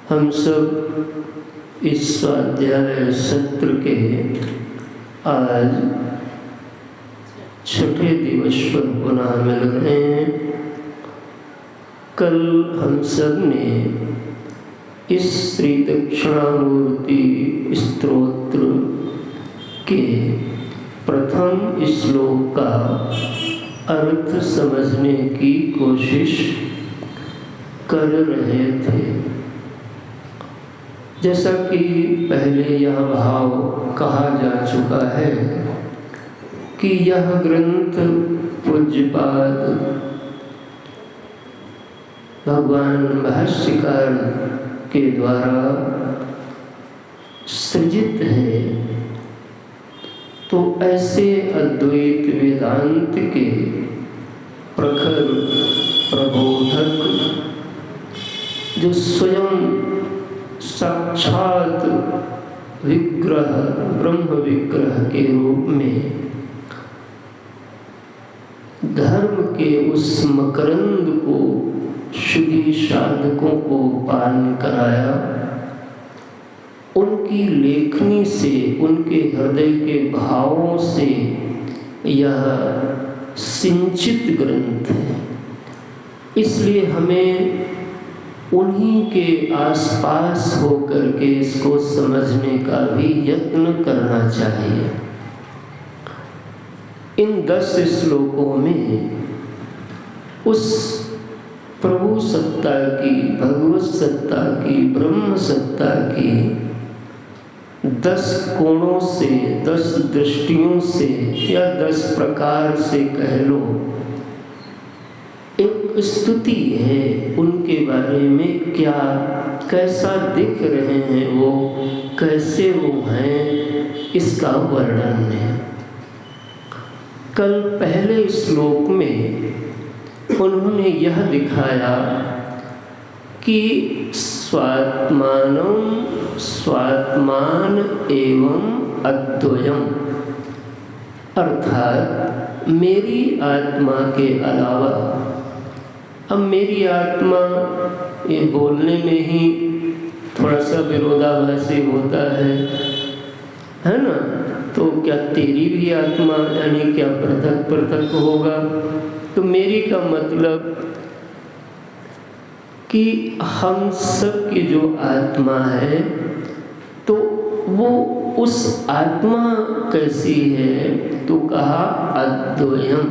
हम सब इस स्वाध्याय सत्र के आज छठे दिवस पर पुनः मिल रहे हैं। कल हम सब ने इस श्री दक्षिणामूर्ति स्तोत्र के प्रथम श्लोक का अर्थ समझने की कोशिश कर रहे थे। जैसा कि पहले यह भाव कहा जा चुका है कि यह ग्रंथ पूज्यपाद भगवान भाष्यकार के द्वारा सृजित है, तो ऐसे अद्वैत वेदांत के प्रखर प्रबोधक जो स्वयं साक्षात विग्रह, ब्रह्म विग्रह के रूप में धर्म के उस मकरंद को शुद्धि साधकों को पान कराया। उनकी लेखनी से, उनके हृदय के भावों से यह सिंचित ग्रंथ है। इसलिए हमें उन्हीं के आसपास होकर के इसको समझने का भी यत्न करना चाहिए। इन 10 श्लोकों में उस प्रभु सत्ता की, भगवत सत्ता की, ब्रह्म सत्ता की 10 कोणों से, 10 दृष्टियों से या 10 प्रकार से कह लो, एक स्तुति है उनके बारे में। क्या, कैसा दिख रहे हैं वो, कैसे वो हैं, इसका वर्णन है। कल पहले श्लोक में उन्होंने यह दिखाया कि स्वात्मान एवं अद्वयम, अर्थात मेरी आत्मा के अलावा। अब मेरी आत्मा, ये बोलने में ही थोड़ा सा विरोधाभासी होता है ना? तो क्या तेरी भी आत्मा, यानी क्या पृथक पृथक होगा? तो मेरी का मतलब कि हम सब की जो आत्मा है, तो वो उस आत्मा कैसी है? तो कहा अद्वयम।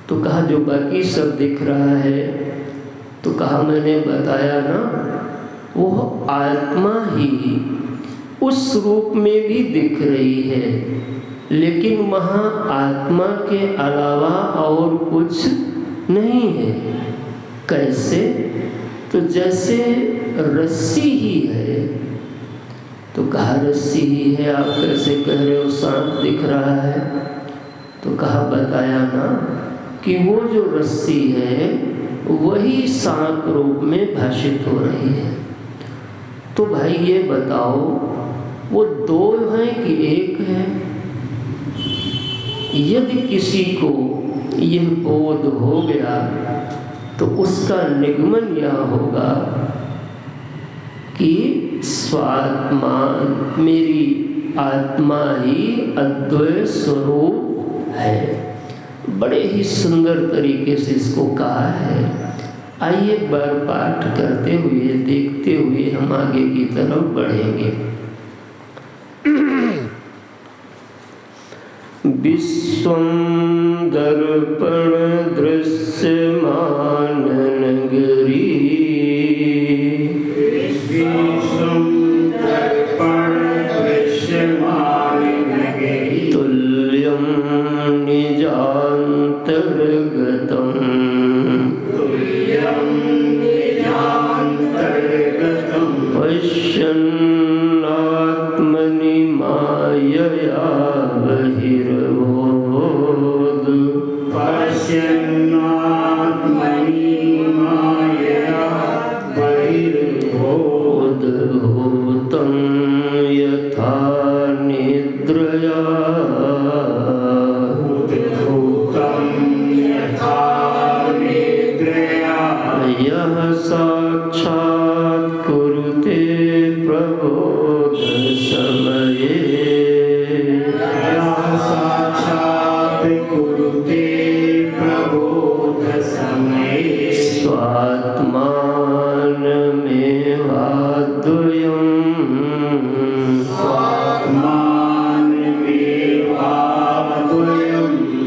तो कहा जो बाकी सब दिख रहा है, तो कहा मैंने बताया ना, वो आत्मा ही उस रूप में भी दिख रही है, लेकिन वहाँ आत्मा के अलावा और कुछ नहीं है। कैसे? तो जैसे रस्सी ही है, तो कहा रस्सी ही है, आप कैसे कह रहे हो सांप दिख रहा है? तो कहा बताया ना कि वो जो रस्सी है वही सांप रूप में भाषित हो रही है। तो भाई ये बताओ, वो 2 हैं कि 1 है? यदि किसी को यह बोध हो गया तो उसका निगमन यह होगा कि स्वात्मा, मेरी आत्मा ही अद्वैत स्वरूप है। बड़े ही सुंदर तरीके से इसको कहा है। आइए एक बार पाठ करते हुए, देखते हुए हम आगे की तरफ बढ़ेंगे। विश्वं दर्पण दृश्यमान नगरी, विश्वं दर्पण दृश्यमान नगरी, तुल्यं निजान्तर्गतं, तुल्यं निजान्तर्गतं, पश्यन्नात्मनि मायया बहिर्बोध, पश्यन्नात्मनि मायया बहिर्बोध, भूतं यथा निद्रया, भूतं यथा निद्रया, यः साक्षात् कुरुते प्रबोध समये, स्वात्मानमेवाद्वयम्,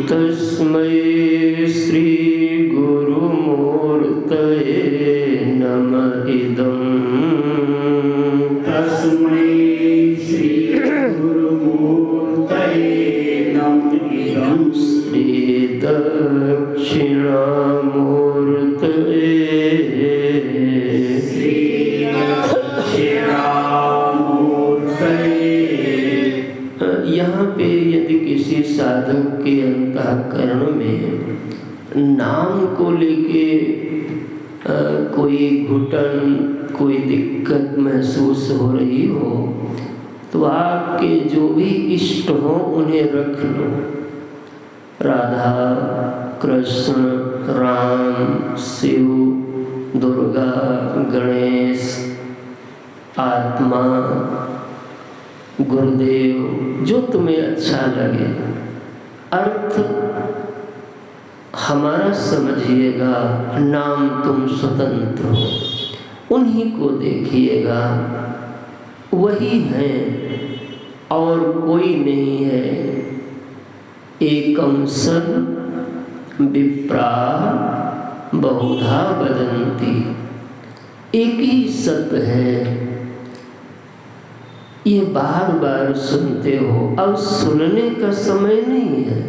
तस्मै श्री गुरुमूर्तये नमः इदम्, तस्मै श्री गुरुमूर्तये नमः इदम्, श्री दक्षिणामूर्तये, श्री दक्षिणामूर्तये। यहाँ पे यदि किसी साधक के अंतःकरण में नाम को लेके कोई घुटन, कोई दिक्कत महसूस हो रही हो तो आपके जो भी इष्ट हो उन्हें रख लो। राधा, कृष्ण, राम, शिव, दुर्गा, गणेश, आत्मा, गुरुदेव, जो तुम्हें अच्छा लगे। अर्थ हमारा समझिएगा, नाम तुम स्वतंत्र हो, उन्हीं को देखिएगा, वही है और कोई नहीं है। एकम सद विप्रा बहुधा वदन्ति, एक ही सत्य है, ये बार बार सुनते हो। अब सुनने का समय नहीं है,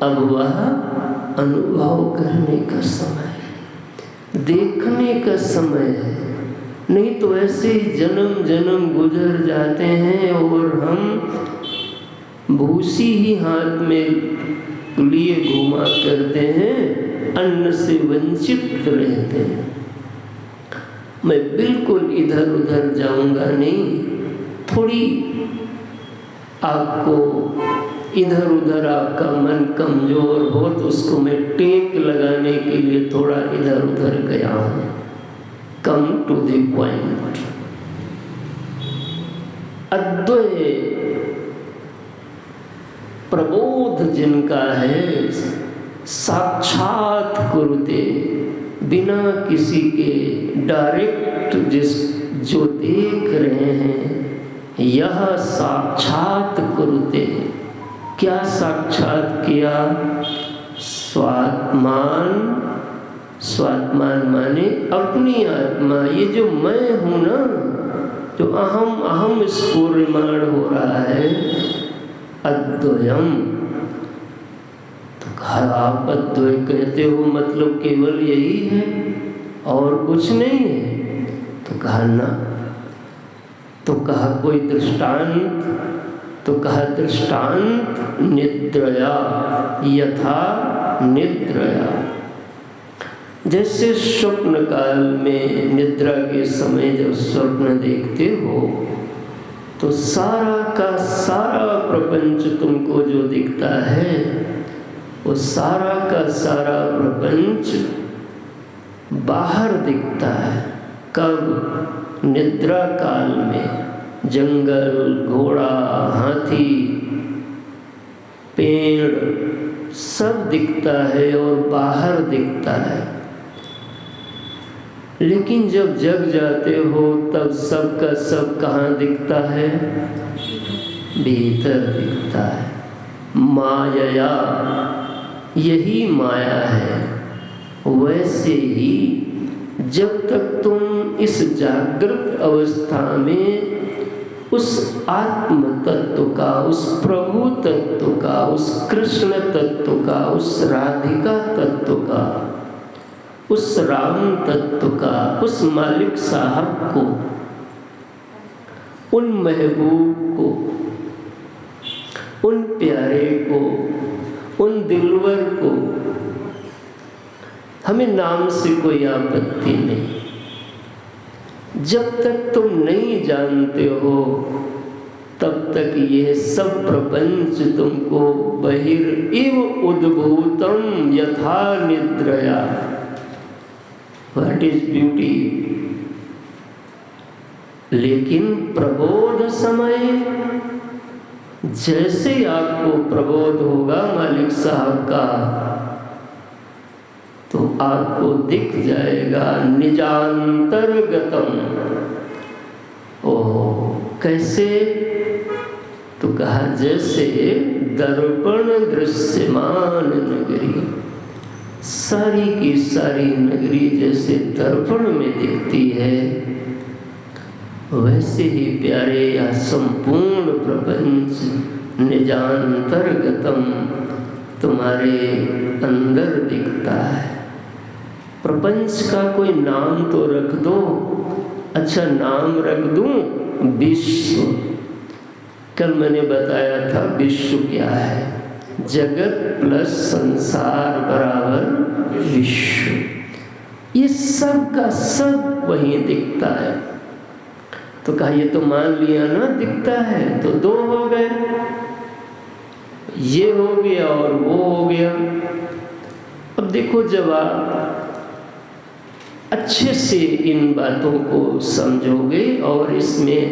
अब वह अनुभव करने का समय है, देखने का समय है। नहीं तो ऐसे ही जन्म जन्म गुजर जाते हैं और हम भूसी ही हाथ में लिए घुमा करते हैं, अन्न से वंचित रहते हैं। मैं बिल्कुल इधर उधर जाऊंगा नहीं, थोड़ी आपको इधर उधर आपका मन कमजोर हो तो उसको मैं टेक लगाने के लिए थोड़ा इधर उधर गया हूँ। Come to the point. अद्वय प्रबोध जिनका है, साक्षात कुरुते, बिना किसी के डायरेक्ट जो देख रहे हैं, यह साक्षात कुरुते। क्या साक्षात किया? स्वात्मान, स्वात्मान माने अपनी आत्मा। ये जो मैं हूं ना, जो अहम अहम स्फुरिमाण हो रहा है, अद्वयम। तो कहा आप अद्वय कहते हो मतलब केवल यही है और कुछ नहीं है? तो कहा ना। तो कहा कोई दृष्टांत? तो कहा दृष्टांत निद्रया, यथा निद्रया। जैसे स्वप्न काल में निद्रा के समय जब स्वप्न देखते हो तो सारा का सारा प्रपंच तुमको जो दिखता है, वो सारा का सारा प्रपंच बाहर दिखता है। कब? निद्रा काल में। जंगल, घोड़ा, हाथी, पेड़ सब दिखता है और बाहर दिखता है। लेकिन जब जग जाते हो तब सब का सब कहाँ दिखता है? भीतर दिखता है। माया, यही माया है। वैसे ही जब तक तुम इस जागृत अवस्था में उस आत्म तत्व का, उस प्रभु तत्व का, उस कृष्ण तत्व का, उस राधिका तत्व का, उस राम तत्व का, उस मालिक साहब को, उन महबूब को, उन प्यारे को, उन दिलवर को, हमें नाम से कोई आपत्ति नहीं। जब तक तुम नहीं जानते हो तब तक ये सब प्रपंच तुमको बहिर्इव उद्भूतम यथा निद्रया। What is beauty? लेकिन प्रबोध समय, जैसे आपको प्रबोध होगा मालिक साहब का, तो आपको दिख जाएगा निजांतर्गतम। ओह, कैसे? तो कहा जैसे दर्पण दृश्यमान नगरी, सारी की सारी नगरी जैसे दर्पण में दिखती है, वैसे ही प्यारे या संपूर्ण प्रपंच निजांतर्गतम तुम्हारे अंदर दिखता है। प्रपंच का कोई नाम तो रख दो। अच्छा, नाम रख दूं? विश्व। कल मैंने बताया था विश्व क्या है? जगत प्लस संसार बराबर विश्व। ये सब का सब वहीं दिखता है। तो कहा ये तो मान लिया ना दिखता है, तो दो हो गए, ये हो गया और वो हो गया। अब देखो जब आप अच्छे से इन बातों को समझोगे और इसमें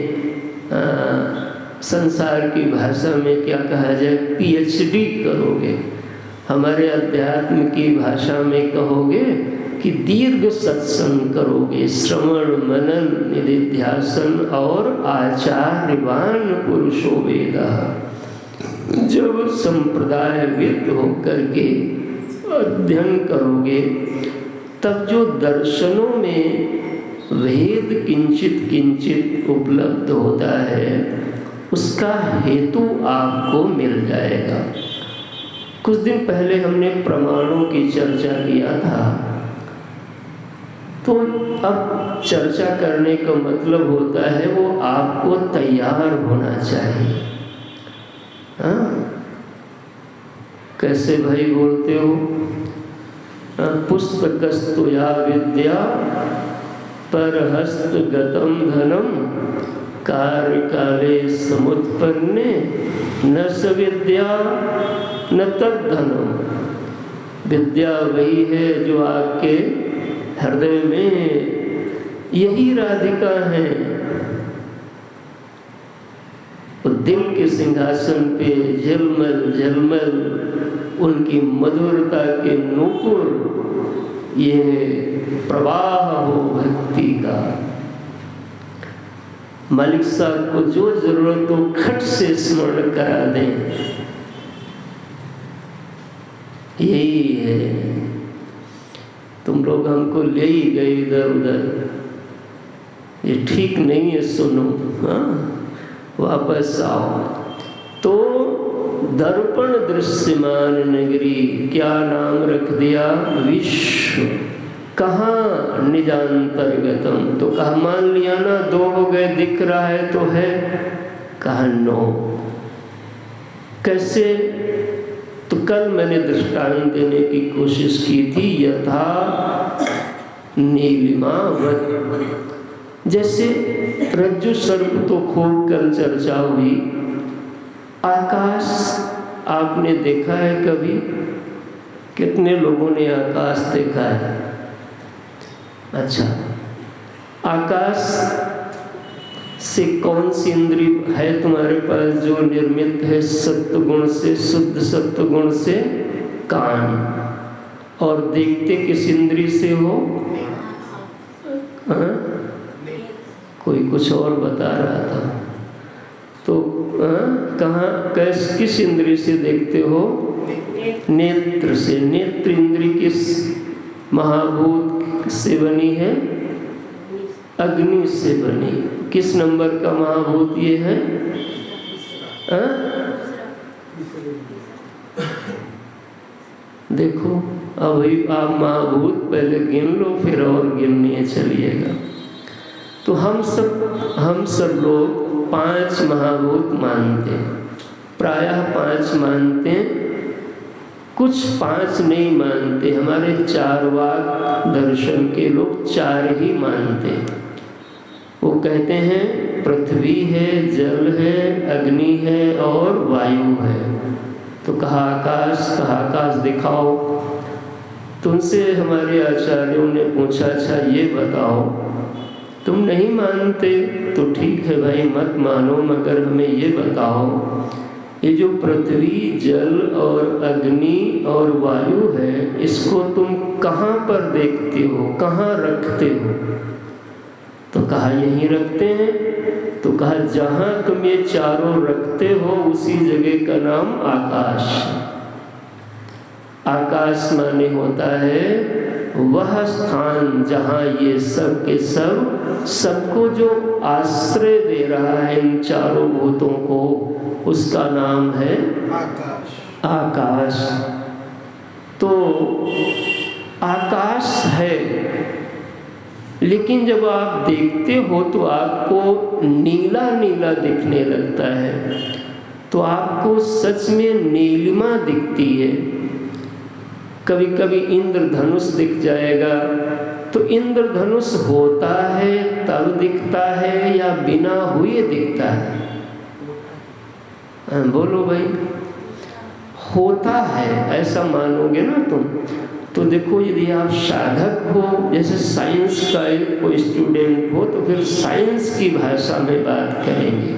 संसार की भाषा में क्या कहा जाए, PhD करोगे, हमारे अध्यात्म की भाषा में कहोगे कि दीर्घ सत्संग करोगे, श्रवण मनन निधिध्यासन और आचार्यवान पुरुषो वेदः। जब संप्रदायविद होकर के अध्ययन करोगे तब जो दर्शनों में भेद किंचित किंचित उपलब्ध होता है उसका हेतु आपको मिल जाएगा। कुछ दिन पहले हमने प्रमाणों की चर्चा किया था, तो अब चर्चा करने का मतलब होता है वो आपको तैयार होना चाहिए। हाँ, कैसे भाई बोलते हो? पुस्तकस्तु या विद्या परहस्तगतं धनम कार्यकाले समुत्पन्ने न स विद्या न तद्धनम। विद्या वही है जो आपके हृदय में, यही राधिका है। दिल के सिंहासन पे झलमल झलमल उनकी मधुरता के नूपुर, ये प्रवाह हो भक्ति का। मालिक साहब को जो जरूरत हो खट से स्मरण करा दें, यही है। तुम लोग हमको ले ही गए इधर उधर, ये ठीक नहीं है, सुनो। हाँ, वापस आओ। तो दर्पण दृश्यमान नगरी, क्या नाम रख दिया? विश्व। कहाँ? निजांतर्गतम। तो कहा मान लिया ना, दो हो गए, दिख रहा है तो है। कहा नो। कैसे? तो कल मैंने दृष्टांत देने की कोशिश की थी, यथा नीलिमावत। जैसे रज्जु सर्प तो खूब कल चर्चा हुई। आकाश आपने देखा है कभी? कितने लोगों ने आकाश देखा है? अच्छा, आकाश से कौन सी इंद्रिय है तुम्हारे पास जो निर्मित है सत्वगुण से, शुद्ध सत्वगुण से? कान। और देखते किस इंद्रिय से हो? हाँ? कोई कुछ और बता रहा था। तो कहाँ किस इंद्रिय से देखते हो? नेत्र से। नेत्र इंद्रिय किस महाभूत से बनी है? अग्नि से बनी। किस नंबर का महाभूत ये है? देखो अभी आप महाभूत पहले गिन लो, फिर और गिनने चलिएगा। तो हम सब लोग 5 महाभूत मानते हैं, प्रायः 5 मानते हैं, कुछ 5 नहीं मानते। हमारे चार्वाक दर्शन के लोग 4 ही मानते हैं। वो कहते हैं पृथ्वी है, जल है, अग्नि है और वायु है। तो कहा आकाश दिखाओ। तो उनसे हमारे आचार्यों ने पूछा, अच्छा ये बताओ, तुम नहीं मानते तो ठीक है भाई, मत मानो, मगर हमें ये बताओ, ये जो पृथ्वी, जल और अग्नि और वायु है, इसको तुम कहाँ पर देखते हो, कहाँ रखते हो? तो कहा यहीं रखते हैं। तो कहा जहाँ तुम ये चारों रखते हो उसी जगह का नाम आकाश। आकाश माने होता है वह स्थान जहाँ ये सब के सबको जो आश्रय दे रहा है इन चारों भूतों को, उसका नाम है आकाश। तो आकाश है, लेकिन जब आप देखते हो तो आपको नीला नीला दिखने लगता है। तो आपको सच में नीलिमा दिखती है। कभी कभी इंद्रधनुष दिख जाएगा तो इंद्रधनुष होता है तब दिखता है या बिना हुए दिखता है? बोलो भाई। होता है ऐसा मानोगे ना तुम, तो देखो यदि आप साधक हो, जैसे साइंस का कोई स्टूडेंट हो, तो फिर साइंस की भाषा में बात करेंगे,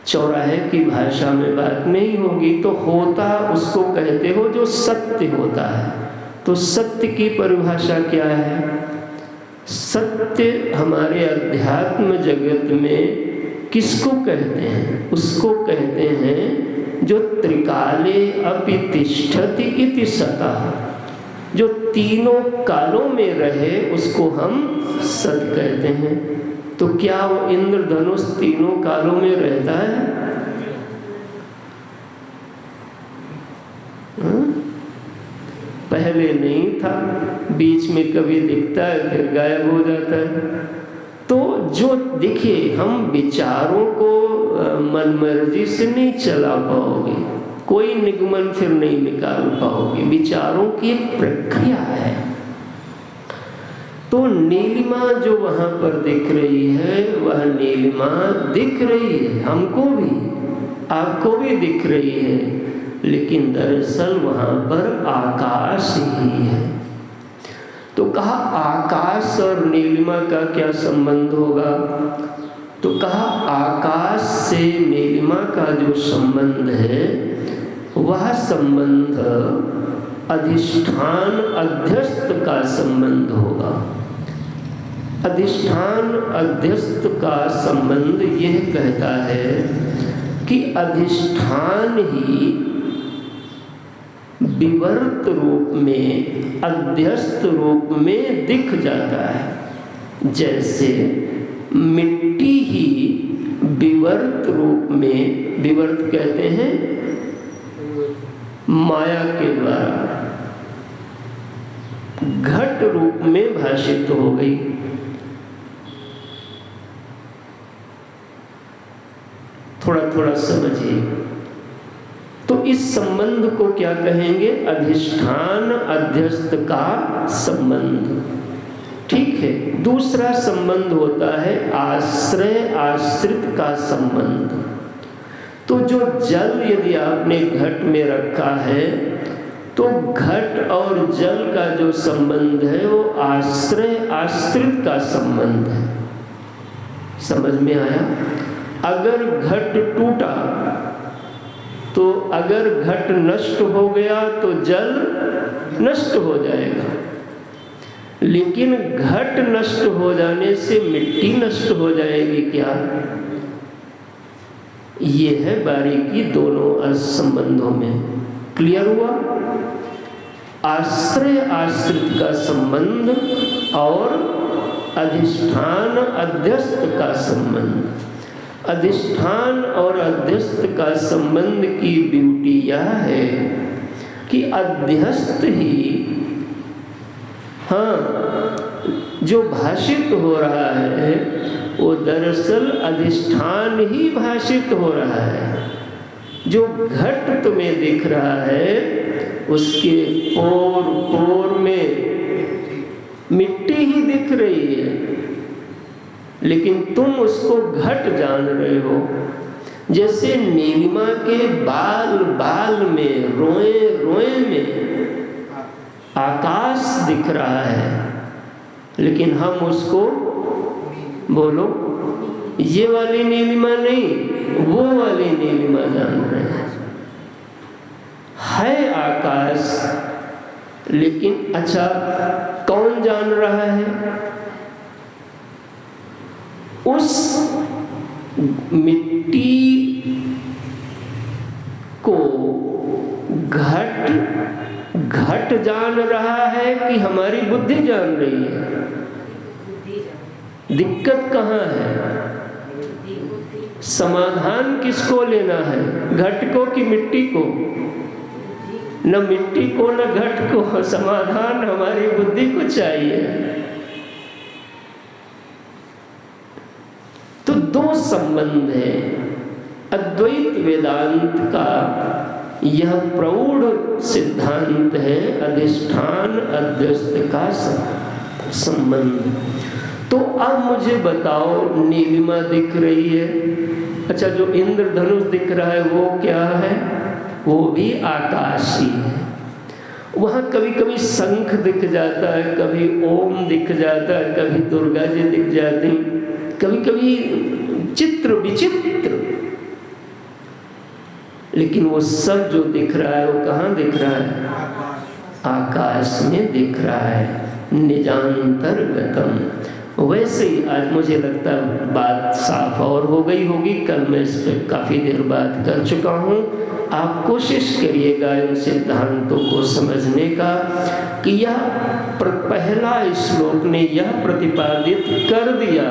चौराहे की भाषा में बात नहीं होगी। तो होता उसको कहते हो जो सत्य होता है। तो सत्य की परिभाषा क्या है? सत्य हमारे अध्यात्म जगत में किसको कहते हैं? उसको कहते हैं जो त्रिकाले अपि तिष्ठति इति सतः, जो तीनों कालों में रहे उसको हम सत कहते हैं। तो क्या वो इंद्रधनुष तीनों कालों में रहता है? पहले नहीं था, बीच में कभी दिखता है फिर गायब हो जाता है। तो जो देखिए, हम विचारों को मनमर्जी से नहीं चला पाओगे, कोई निगमन फिर नहीं निकाल पाओगे। विचारों की एक प्रक्रिया है। तो नीलिमा जो वहां पर दिख रही है, वह नीलिमा दिख रही है, हमको भी आपको भी दिख रही है, लेकिन दरअसल वहां पर आकाश ही है। तो कहा आकाश और नीलिमा का क्या संबंध होगा? तो कहा आकाश से नीलिमा का जो संबंध है, वह संबंध अधिष्ठान अध्यस्त का संबंध होगा। अधिष्ठान अध्यस्त का संबंध यह कहता है कि अधिष्ठान ही विवर्त रूप में, अध्यस्त रूप में दिख जाता है। जैसे मिट्टी ही विवर्त रूप में, विवर्त कहते हैं माया के द्वारा, घट रूप में भाषित हो गई। थोड़ा थोड़ा समझिए। तो इस संबंध को क्या कहेंगे? अधिष्ठान अध्यस्त का संबंध। ठीक है। दूसरा संबंध होता है आश्रय आश्रित का संबंध। तो जो जल यदि आपने घट में रखा है, तो घट और जल का जो संबंध है वो आश्रय आश्रित का संबंध है। समझ में आया? अगर घट टूटा, तो अगर घट नष्ट हो गया तो जल नष्ट हो जाएगा, लेकिन घट नष्ट हो जाने से मिट्टी नष्ट हो जाएगी क्या? ये है बारीकी दोनों संबंधों में। क्लियर हुआ? आश्रय आश्रित का संबंध और अधिष्ठान अध्यस्त का संबंध। अधिष्ठान और अध्यस्त का संबंध की ब्यूटी यह है कि अध्यस्त ही, जो भाषित हो रहा है वो दरअसल अधिष्ठान ही भाषित हो रहा है। जो घट तुम्हें दिख रहा है उसके पोर पोर में मिट्टी ही दिख रही है, लेकिन तुम उसको घट जान रहे हो। जैसे नीलिमा के बाल बाल में, रोए रोए में आकाश दिख रहा है, लेकिन हम उसको, बोलो, ये वाली नीलिमा नहीं, वो वाली नीलिमा जान रहे हैं। है आकाश, लेकिन अच्छा कौन जान रहा है? उस मिट्टी को घट जान रहा है कि हमारी बुद्धि जान रही है? दिक्कत कहाँ है? समाधान किसको लेना है? घट को कि मिट्टी को? न मिट्टी को न घट को, समाधान हमारी बुद्धि को चाहिए। तो दो संबंध है। अद्वैत वेदांत का यह प्रौढ़ सिद्धांत है अधिष्ठान अध्यस्त का संबंध। तो अब मुझे बताओ, नीलिमा दिख रही है, अच्छा जो इंद्रधनुष दिख रहा है वो क्या है? वो भी आकाश ही है। वहाँ कभी कभी शंख दिख जाता है, कभी ओम दिख जाता है, कभी दुर्गा जी दिख जाती, कभी कभी चित्र विचित्र, लेकिन वो सब जो दिख रहा है वो कहाँ दिख रहा है? आकाश में दिख रहा है, निजांतर्गतम। वैसे ही आज मुझे लगता है बात साफ और हो गई होगी, कल मैं इस पर काफ़ी देर बात कर चुका हूँ। आप कोशिश करिएगा इन सिद्धांतों को समझने का कि यह पहला श्लोक ने यह प्रतिपादित कर दिया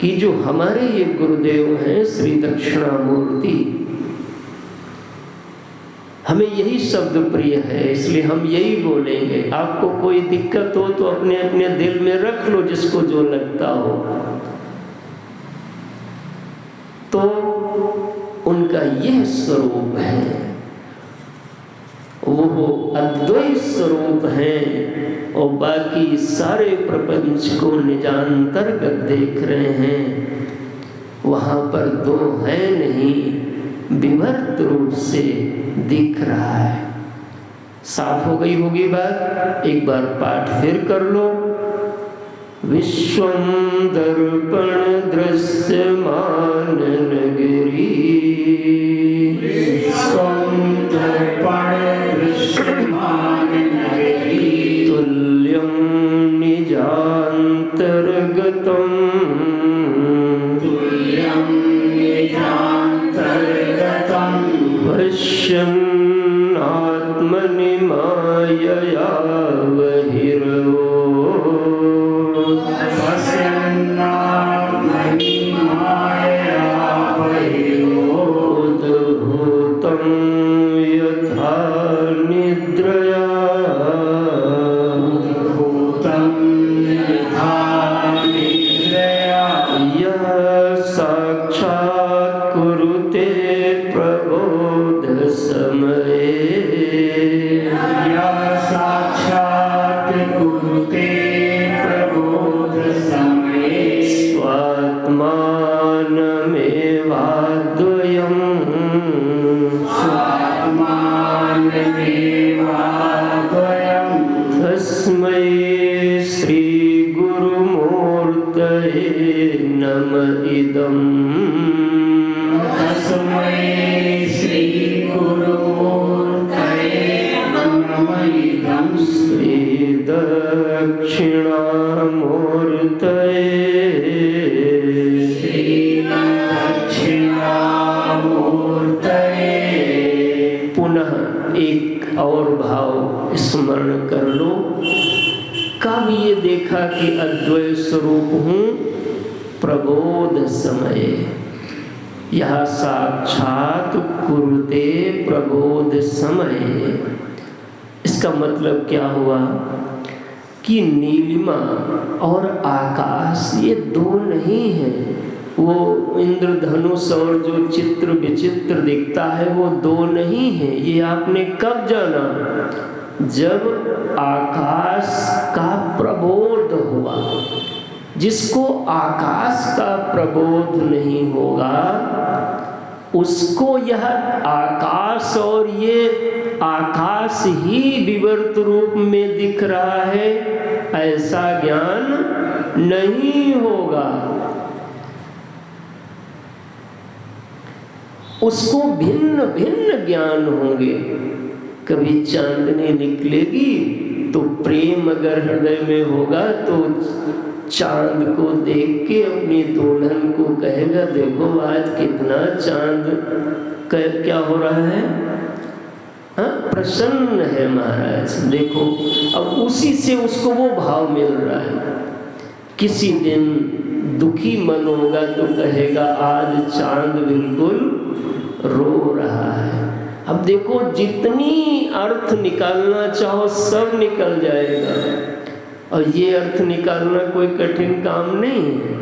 कि जो हमारे ये गुरुदेव हैं श्री दक्षिणामूर्ति, हमें यही शब्द प्रिय है, इसलिए हम यही बोलेंगे। आपको कोई दिक्कत हो तो अपने अपने दिल में रख लो, जिसको जो लगता हो। तो उनका यह स्वरूप है, वो अद्वैत स्वरूप है, और बाकी सारे प्रपंच को निजांतर्गत देख रहे हैं। वहाँ पर दो है नहीं, विभक्त रूप से दिख रहा है। साफ हो गई होगी बात? एक बार पाठ फिर कर लो। विश्वं दर्पण दृश्यमान नगरी, विश्वं दर्पण दृश्यमान नगरी, तुल्यं निजांतर्गतं, तुल्यं निजांतर्गतं, पश्यन्नात्मनि मायया बहिर्भूत्, पश्यन्नात्मनि मायया बहिर्भूत्, उद्भूतं यथा निद्रया, उद्भूतं यथा निद्रया, यः साक्षात् कुरुते प्रबोध समये, यः साक्षात् कुरुते प्रबोध समये, स्वात्मानमेवाद्वयम्, स्वात्मानमेवाद्वयम्, तस्मै श्री गुरुमूर्तये नमः इदम्, तस्मै श्री गुरुमूर्तये नमः इदम्, श्री दक्षिणामूर्तये, श्री दक्षिणामूर्तये। पुनः एक और भाव स्मरण कर लो। कब ये देखा कि अद्वैत स्वरूप हूँ? प्रबोध समय, यह साक्षात कुरुते प्रबोध समय। इसका मतलब क्या हुआ कि नीलिमा और आकाश ये दो नहीं हैं। वो इंद्रधनुष और जो चित्र विचित्र दिखता है वो दो नहीं है। ये आपने कब जाना? जब आकाश का प्रबोध हुआ। जिसको आकाश का प्रबोध नहीं होगा उसको यह आकाश और ये आकाश ही विवर्त रूप में दिख रहा है ऐसा ज्ञान नहीं होगा। उसको भिन्न भिन्न ज्ञान होंगे। कभी चांदनी निकलेगी तो प्रेम अगर हृदय में होगा तो चांद को देख के अपनी दुल्हन को कहेगा देखो आज कितना चांद क्या हो रहा है, प्रसन्न है महाराज देखो। अब उसी से उसको वो भाव मिल रहा है। किसी दिन दुखी मन होगा तो कहेगा आज चांद बिल्कुल रो रहा है। अब देखो जितनी अर्थ निकालना चाहो सब निकल जाएगा और ये अर्थ निकालना कोई कठिन काम नहीं है।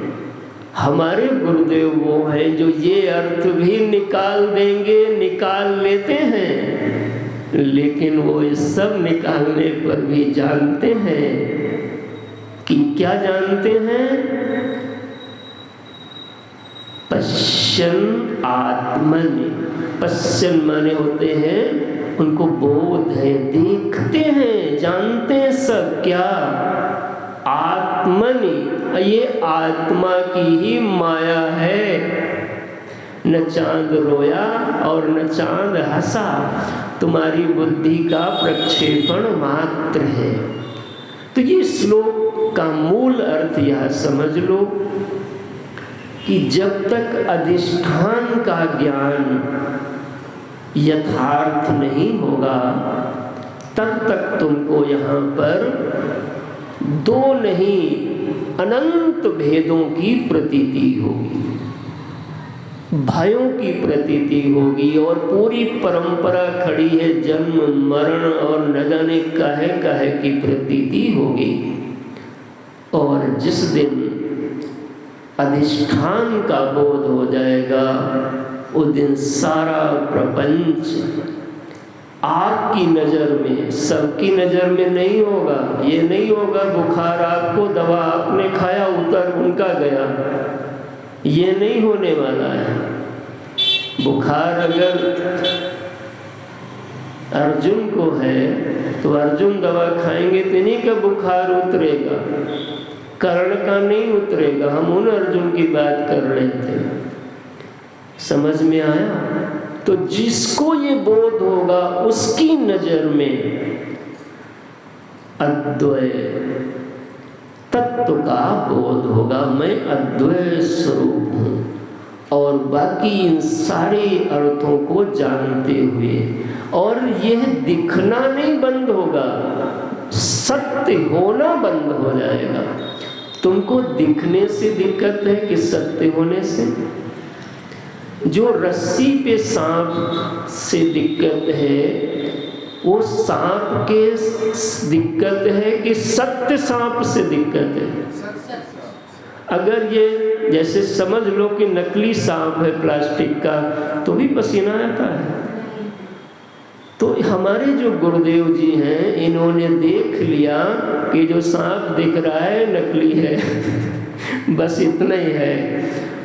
हमारे गुरुदेव वो हैं जो ये अर्थ भी निकाल देंगे, निकाल लेते हैं, लेकिन वो इस सब निकालने पर भी जानते हैं कि क्या जानते हैं? पश्यन् आत्मनि। पश्यन् माने होते हैं उनको बोध है, देखते हैं, जानते हैं सब। क्या? आत्मनि, ये आत्मा की ही माया है। न चांद रोया और न चांद हंसा, तुम्हारी बुद्धि का प्रक्षेपण मात्र है। तो ये श्लोक का मूल अर्थ यह समझ लो कि जब तक अधिष्ठान का ज्ञान यथार्थ नहीं होगा तब तक तुमको यहाँ पर दो नहीं अनंत भेदों की प्रतीति होगी, भयों की प्रतीति होगी, और पूरी परंपरा खड़ी है जन्म मरण और न जाने कहे की प्रतीति होगी। और जिस दिन अधिष्ठान का बोध हो जाएगा उस दिन सारा प्रपंच आपकी नज़र में, सबकी नज़र में नहीं होगा। ये नहीं होगा बुखार आपको, दवा आपने खाया, उतर उनका गया, ये नहीं होने वाला है। बुखार अगर अर्जुन को है तो अर्जुन दवा खाएंगे तो इन्हीं का बुखार उतरेगा, कर्ण का नहीं उतरेगा। हम उन अर्जुन की बात कर रहे थे, समझ में आया? तो जिसको ये बोध होगा उसकी नजर में अद्वय तत्व का बोध होगा, मैं अद्वय स्वरूप हूँ। और बाकी इन सारे अर्थों को जानते हुए, और यह दिखना नहीं बंद होगा, सत्य होना बंद हो जाएगा। तुमको दिखने से दिक्कत है कि सत्य होने से? जो रस्सी पे सांप से दिक्कत है वो सांप के दिक्कत है कि सत्य सांप से दिक्कत है? अगर ये जैसे समझ लो कि नकली सांप है प्लास्टिक का तो भी पसीना आता है। तो हमारे जो गुरुदेव जी हैं इन्होंने देख लिया कि जो सांप दिख रहा है नकली है बस इतना ही है,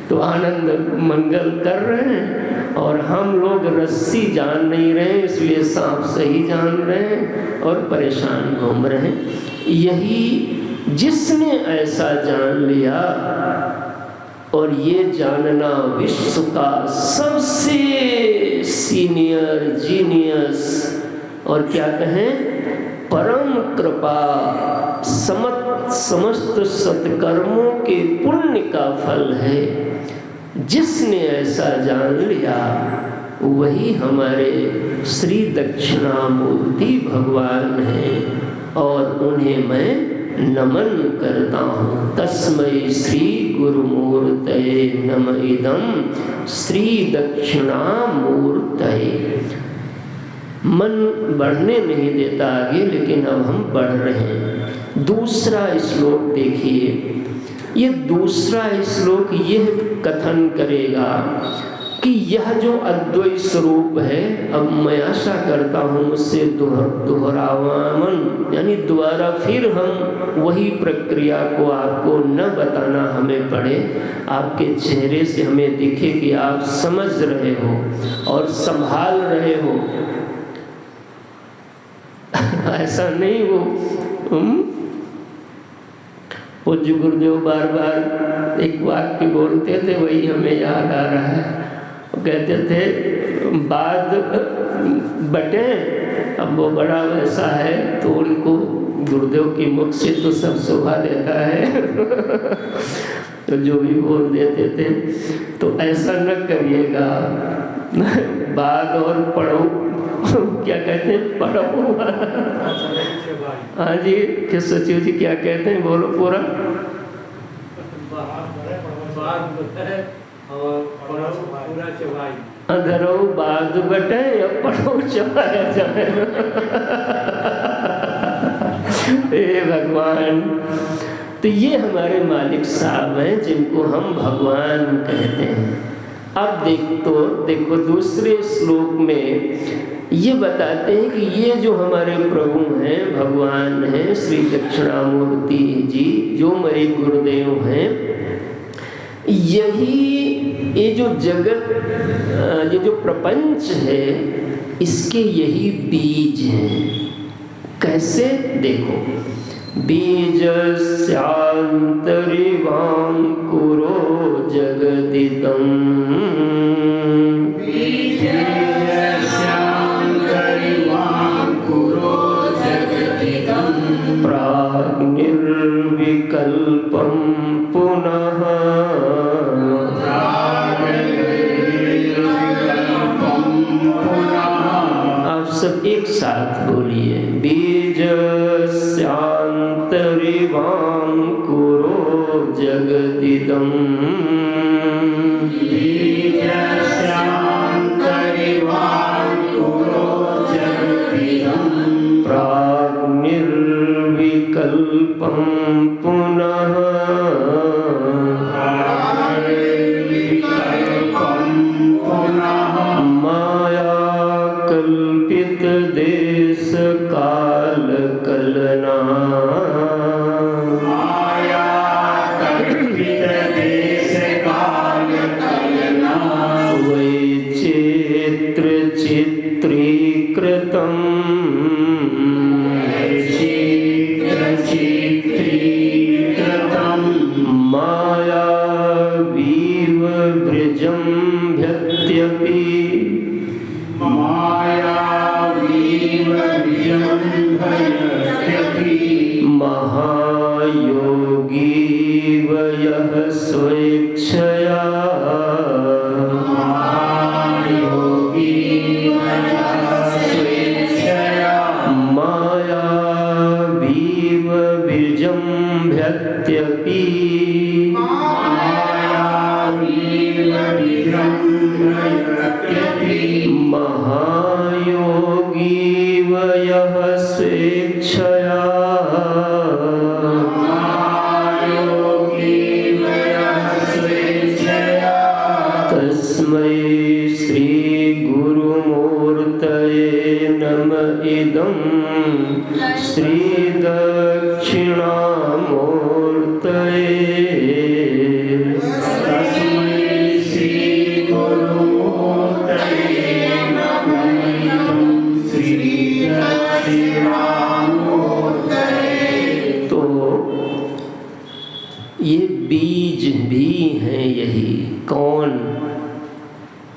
तो आनंद मंगल कर रहे हैं। और हम लोग रस्सी जान नहीं रहे इसलिए सांप सही जान रहे हैं और परेशान घूम रहे हैं। यही जिसने ऐसा जान लिया, और ये जानना विश्व का सबसे सीनियर जीनियस और क्या कहें परम कृपा, समस्त सत्कर्मों के पुण्य का फल है। जिसने ऐसा जान लिया वही हमारे श्री दक्षिणामूर्ति भगवान हैं, और उन्हें मैं नमन करता हूँ। तस्मै श्री गुरुमूर्तये नम इदं श्री दक्षिणामूर्तये। मन बढ़ने नहीं देता आगे, लेकिन अब हम बढ़ रहे हैं। दूसरा श्लोक देखिए, ये दूसरा श्लोक यह कथन करेगा कि यह जो अद्वैत स्वरूप है, अब मैं आशा करता हूँ मुझसे दोहरावन यानी दोबारा फिर हम वही प्रक्रिया को आपको न बताना हमें पड़े, आपके चेहरे से हमें दिखे कि आप समझ रहे हो और संभाल रहे हो। ऐसा नहीं वो जो गुरुदेव बार बार एक वाक्य बोलते थे वही हमें याद आ रहा है। वो कहते थे बाद बटे, अब वो बड़ा वैसा है तो उनको गुरुदेव की मुख से तो सब शोभा देता है तो जो भी बोल देते थे, तो ऐसा न करिएगा। बाद और पढ़ो क्या कहते हैं, पढ़ो। हाँ जी, फिर सचिव जी क्या कहते हैं, बोलो पूरा। अधरो बाद बटे या पढ़ो चबाया जाए। हे भगवान, तो ये हमारे मालिक साहब हैं जिनको हम भगवान कहते हैं। अब देखो दूसरे श्लोक में ये बताते हैं कि ये जो हमारे प्रभु हैं, भगवान हैं, श्री दक्षिणामूर्ति जी, जो मेरे गुरुदेव हैं, यही ये जो जगत, ये जो प्रपंच है, इसके यही बीज हैं। कैसे? देखो, बीजस्यान्तरिवाङ्कुरो जगदिदम् प्राग्निर्विकल्पं पुनः। आप सब एक साथ बोलिए, बीजस्यान्तरिवाङ्कुरो जगदिदम् प्राग्निर्विकल्पं पुनः। माया कल्पित देश काल कलना। वैचित्र चित्रीकृतम् मायावीव वृजं भ्यत्यपि। महायोगी वयः स्वेच्छया। मायावीव वृजं भ्यत्यपि। महायोगी वयः स्वेच्छया। तस्मै श्री गुरुमूर्तये नमः। इदं श्री दक्षिणामूर्तये। तो ये बीज भी हैं यही। कौन?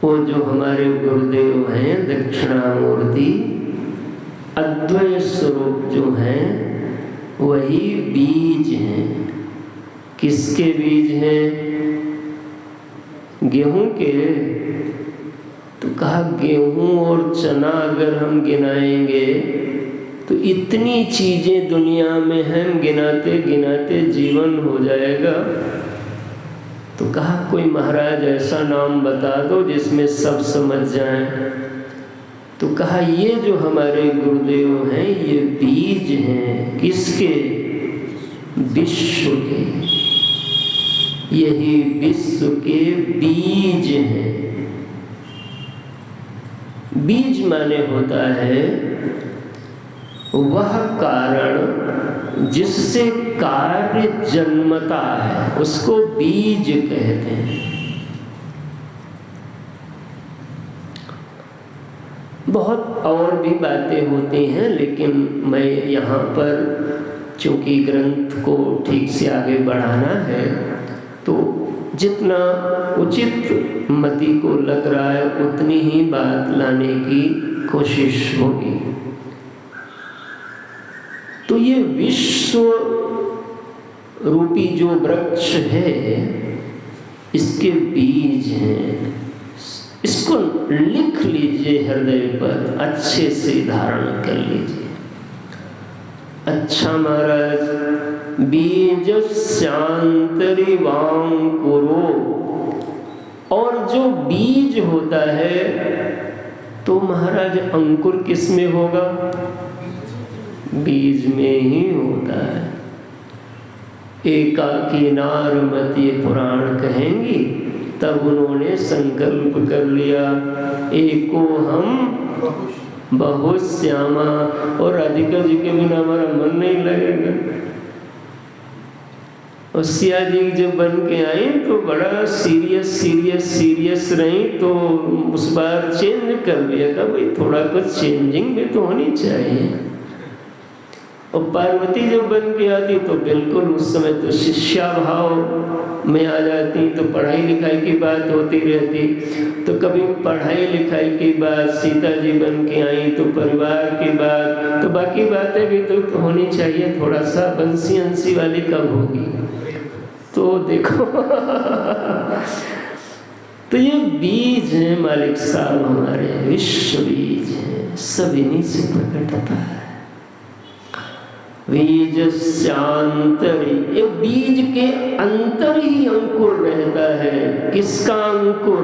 वो जो हमारे गुरुदेव हैं दक्षिणामूर्ति, अद्वैत स्वरूप जो हैं, वही बीज हैं। किसके बीज हैं? गेहूं के। तो कहा गेहूं और चना अगर हम गिनाएंगे तो इतनी चीजें दुनिया में हैं, गिनाते गिनाते जीवन हो जाएगा। तो कहा कोई महाराज ऐसा नाम बता दो जिसमें सब समझ जाएं। तो कहा ये जो हमारे गुरुदेव हैं, ये बीज हैं। किसके? विश्व के। यही विश्व के बीज हैं। बीज माने होता है वह कारण जिससे कार्य जन्मता है, उसको बीज कहते हैं। बहुत और भी बातें होती हैं, लेकिन मैं यहाँ पर चूंकि ग्रंथ को ठीक से आगे बढ़ाना है, तो जितना उचित मति को लग रहा है उतनी ही बात लाने की कोशिश होगी। तो ये विश्व रूपी जो वृक्ष है, इसके बीज हैं। इसको लिख लीजिए हृदय पर, अच्छे से धारण कर लीजिए। अच्छा महाराज, बीजस्यान्तरिवाङ्कुरो, और जो बीज होता है तो महाराज अंकुर किस में होगा? बीज में ही होता है। एकाकी नारमती पुराण कहेंगी, तब उन्होंने संकल्प कर लिया, एको हम बहुत श्यामा। और राधिका जी के बिना हमारा मन नहीं लगेगा। और सिया जी जब बन के आई तो बड़ा सीरियस रही, तो उस बार चेंज कर लिया था, भाई थोड़ा कुछ चेंजिंग भी तो होनी चाहिए। और पार्वती जब बन के आती तो बिल्कुल उस समय तो शिष्या भाव में आ जाती, तो पढ़ाई लिखाई की बात होती रहती। तो कभी पढ़ाई लिखाई की बात, सीता जी बन के आई तो परिवार की बात, तो बाकी बातें भी तो होनी चाहिए। थोड़ा सा बंसी अंसी वाली कब होगी? तो देखो तो ये बीज है मालिक साहब, हमारे विश्व बीज है, सब इन्हीं से प्रकट होता है। बीज शांतरी, ये बीज के अंतर ही अंकुर रहता है। किसका अंकुर?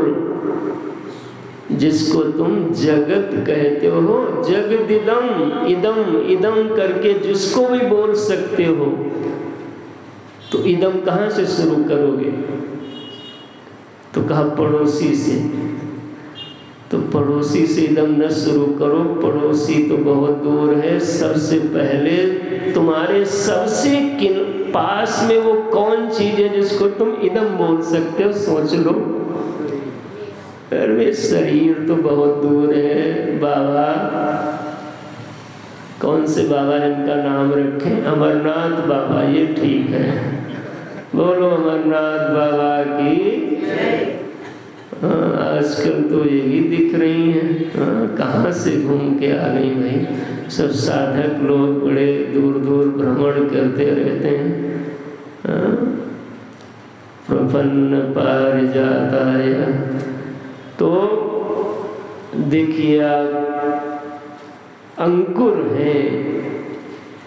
जिसको तुम जगत कहते हो, जगदिदम इदम इदम करके जिसको भी बोल सकते हो। तो इदम कहाँ से शुरू करोगे? तो कहा पड़ोसी से। तो पड़ोसी से इदम न शुरू करो, पड़ोसी तो बहुत दूर है। सबसे पहले तुम्हारे सबसे पास में वो कौन चीज है जिसको तुम इदम बोल सकते हो? सोच लो। अरे शरीर तो बहुत दूर है। बाबा, कौन से बाबा इनका नाम रखें? अमरनाथ बाबा, ये ठीक है। बोलो अमरनाथ बाबा की। आजकल तो ये भी दिख रही हैं। कहाँ से घूम के आ गई भाई? सब साधक लोग बड़े दूर दूर भ्रमण करते रहते हैं। प्रपन्न पारिजाताय। तो देखिए आप, अंकुर है,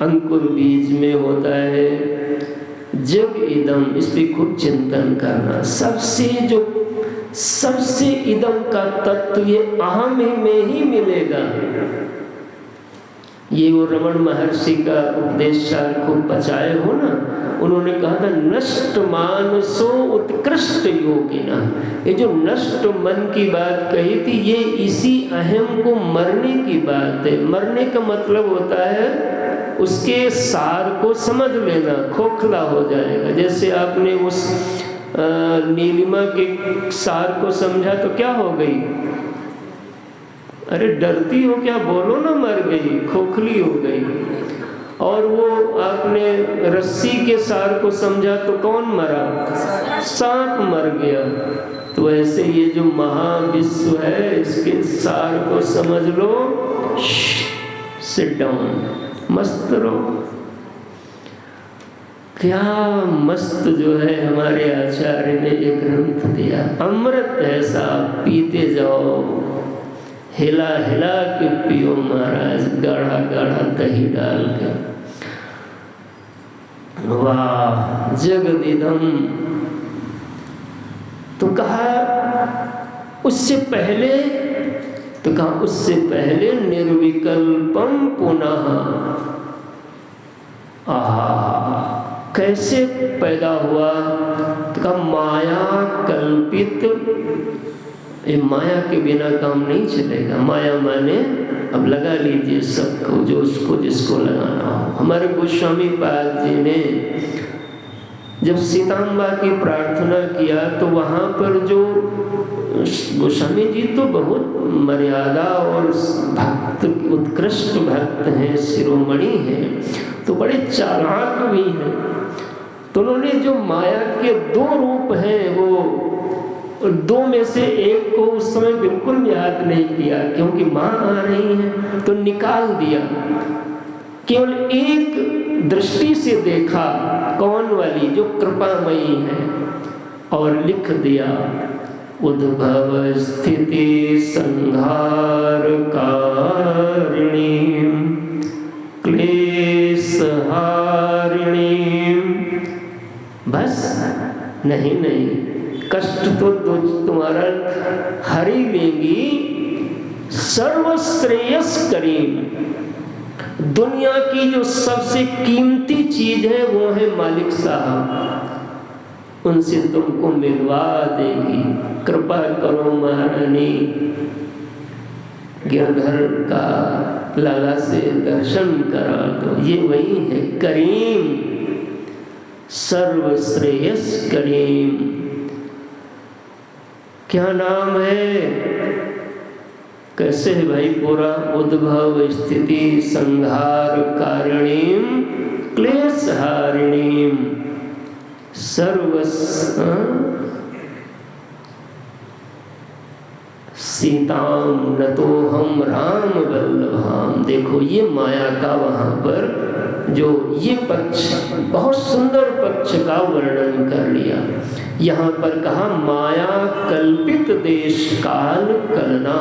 अंकुर बीज में होता है। जग इदम, इस पे खूब चिंतन करना। सबसे इदम का तत्व ये अहम में ही मिलेगा। ये वो रमण महर्षि का उपदेश सार खूब बचाए हो ना। उन्होंने कहा था नष्ट मानसो उत्कृष्ट योगिना। ये जो नष्ट मन की बात कही थी, ये इसी अहम को मरने की बात है। मरने का मतलब होता है उसके सार को समझ लेना, खोखला हो जाएगा। जैसे आपने उस नीलिमा के सार को समझा तो क्या हो गई? अरे डरती हो क्या? बोलो ना, मर गई, खोखली हो गई। और वो आपने रस्सी के सार को समझा तो कौन मरा? सांप मर गया। तो ऐसे ये जो महाविश्व है, इसके सार को समझ लो। सिट डाउन, मस्त रहो। क्या मस्त जो है हमारे आचार्य ने एक ग्रंथ दिया, अमृत ऐसा, पीते जाओ, हिला हिला के पियो महाराज, गाढ़ा गाढ़ा दही डाल के। वाह, जगदिदम। तो कहा उससे पहले, तो कहा उससे पहले निर्विकल्पम पुनः। कैसे पैदा हुआ? तो कहा माया कल्पित। ये माया के बिना काम नहीं चलेगा। माया माने अब लगा लीजिए सबको, जो उसको जिसको लगाना हो। हमारे गोस्वामी पाद जी ने जब सीताम्बा की प्रार्थना किया तो वहाँ पर जो गोस्वामी जी तो बहुत मर्यादा और भक्त, उत्कृष्ट भक्त हैं, शिरोमणि हैं, तो बड़े चालाक भी हैं। तो उन्होंने जो माया के दो रूप हैं, वो दो में से एक को उस समय बिल्कुल याद नहीं किया, क्योंकि माँ आ रही है तो निकाल दिया। केवल एक दृष्टि से देखा, कौन वाली? जो कृपामयी है, और लिख दिया उद्भव स्थिति संहार कारिणी क्लेश हारिणी। बस नहीं, कष्ट तो तुम्हारा हर ही लेंगी, सर्वश्रेयस करीम। दुनिया की जो सबसे कीमती चीज है वो है मालिक साहब, उनसे तुमको मिलवा देगी। कृपा करो महारानी। गिरधर का लाला से दर्शन करा तो ये वही है करीम, सर्वश्रेयस करीम। क्या नाम है? कैसे है भाई पूरा? उद्भव स्थिति संहार कारणीम क्लेश हारिणीम सीताम नतोहम राम वल्लभाम। देखो ये माया का वहां पर जो ये पक्ष, बहुत सुंदर पक्ष का वर्णन कर लिया। यहाँ पर कहा माया कल्पित देश काल कलना,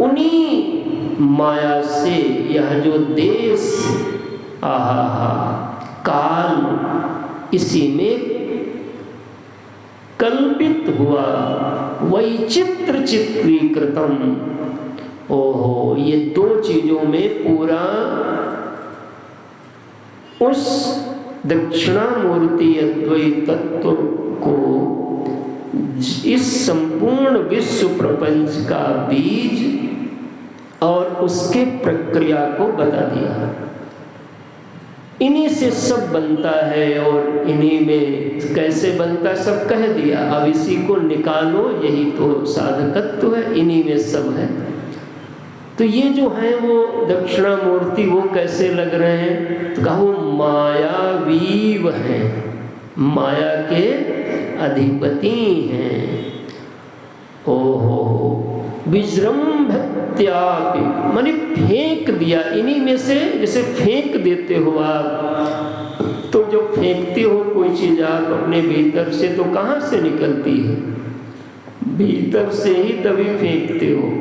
उन्हीं माया से यह जो देश आहा काल इसी में कल्पित हुआ, वैचित्र चित्रीकृतम। ओहो, ये दो चीजों में पूरा उस दक्षिणामूर्ति अद्वैत तत्व को, इस संपूर्ण विश्व प्रपंच का बीज और उसके प्रक्रिया को बता दिया। इन्हीं से सब बनता है और इन्हीं में कैसे बनता सब कह दिया। अब इसी को निकालो, यही तो साधकत्व है, इन्हीं में सब है। तो ये जो है वो दक्षिणामूर्ति वो कैसे लग रहे हैं? तो कहो मायावीव हैं, माया के अधिपति हैं। ओहो, विजृंभत्यापि माने फेंक दिया इन्हीं में से, जैसे फेंक देते हो आप, तो जो फेंकते हो कोई चीज आप अपने भीतर से, तो कहाँ से निकलती है? भीतर से ही तभी फेंकते हो।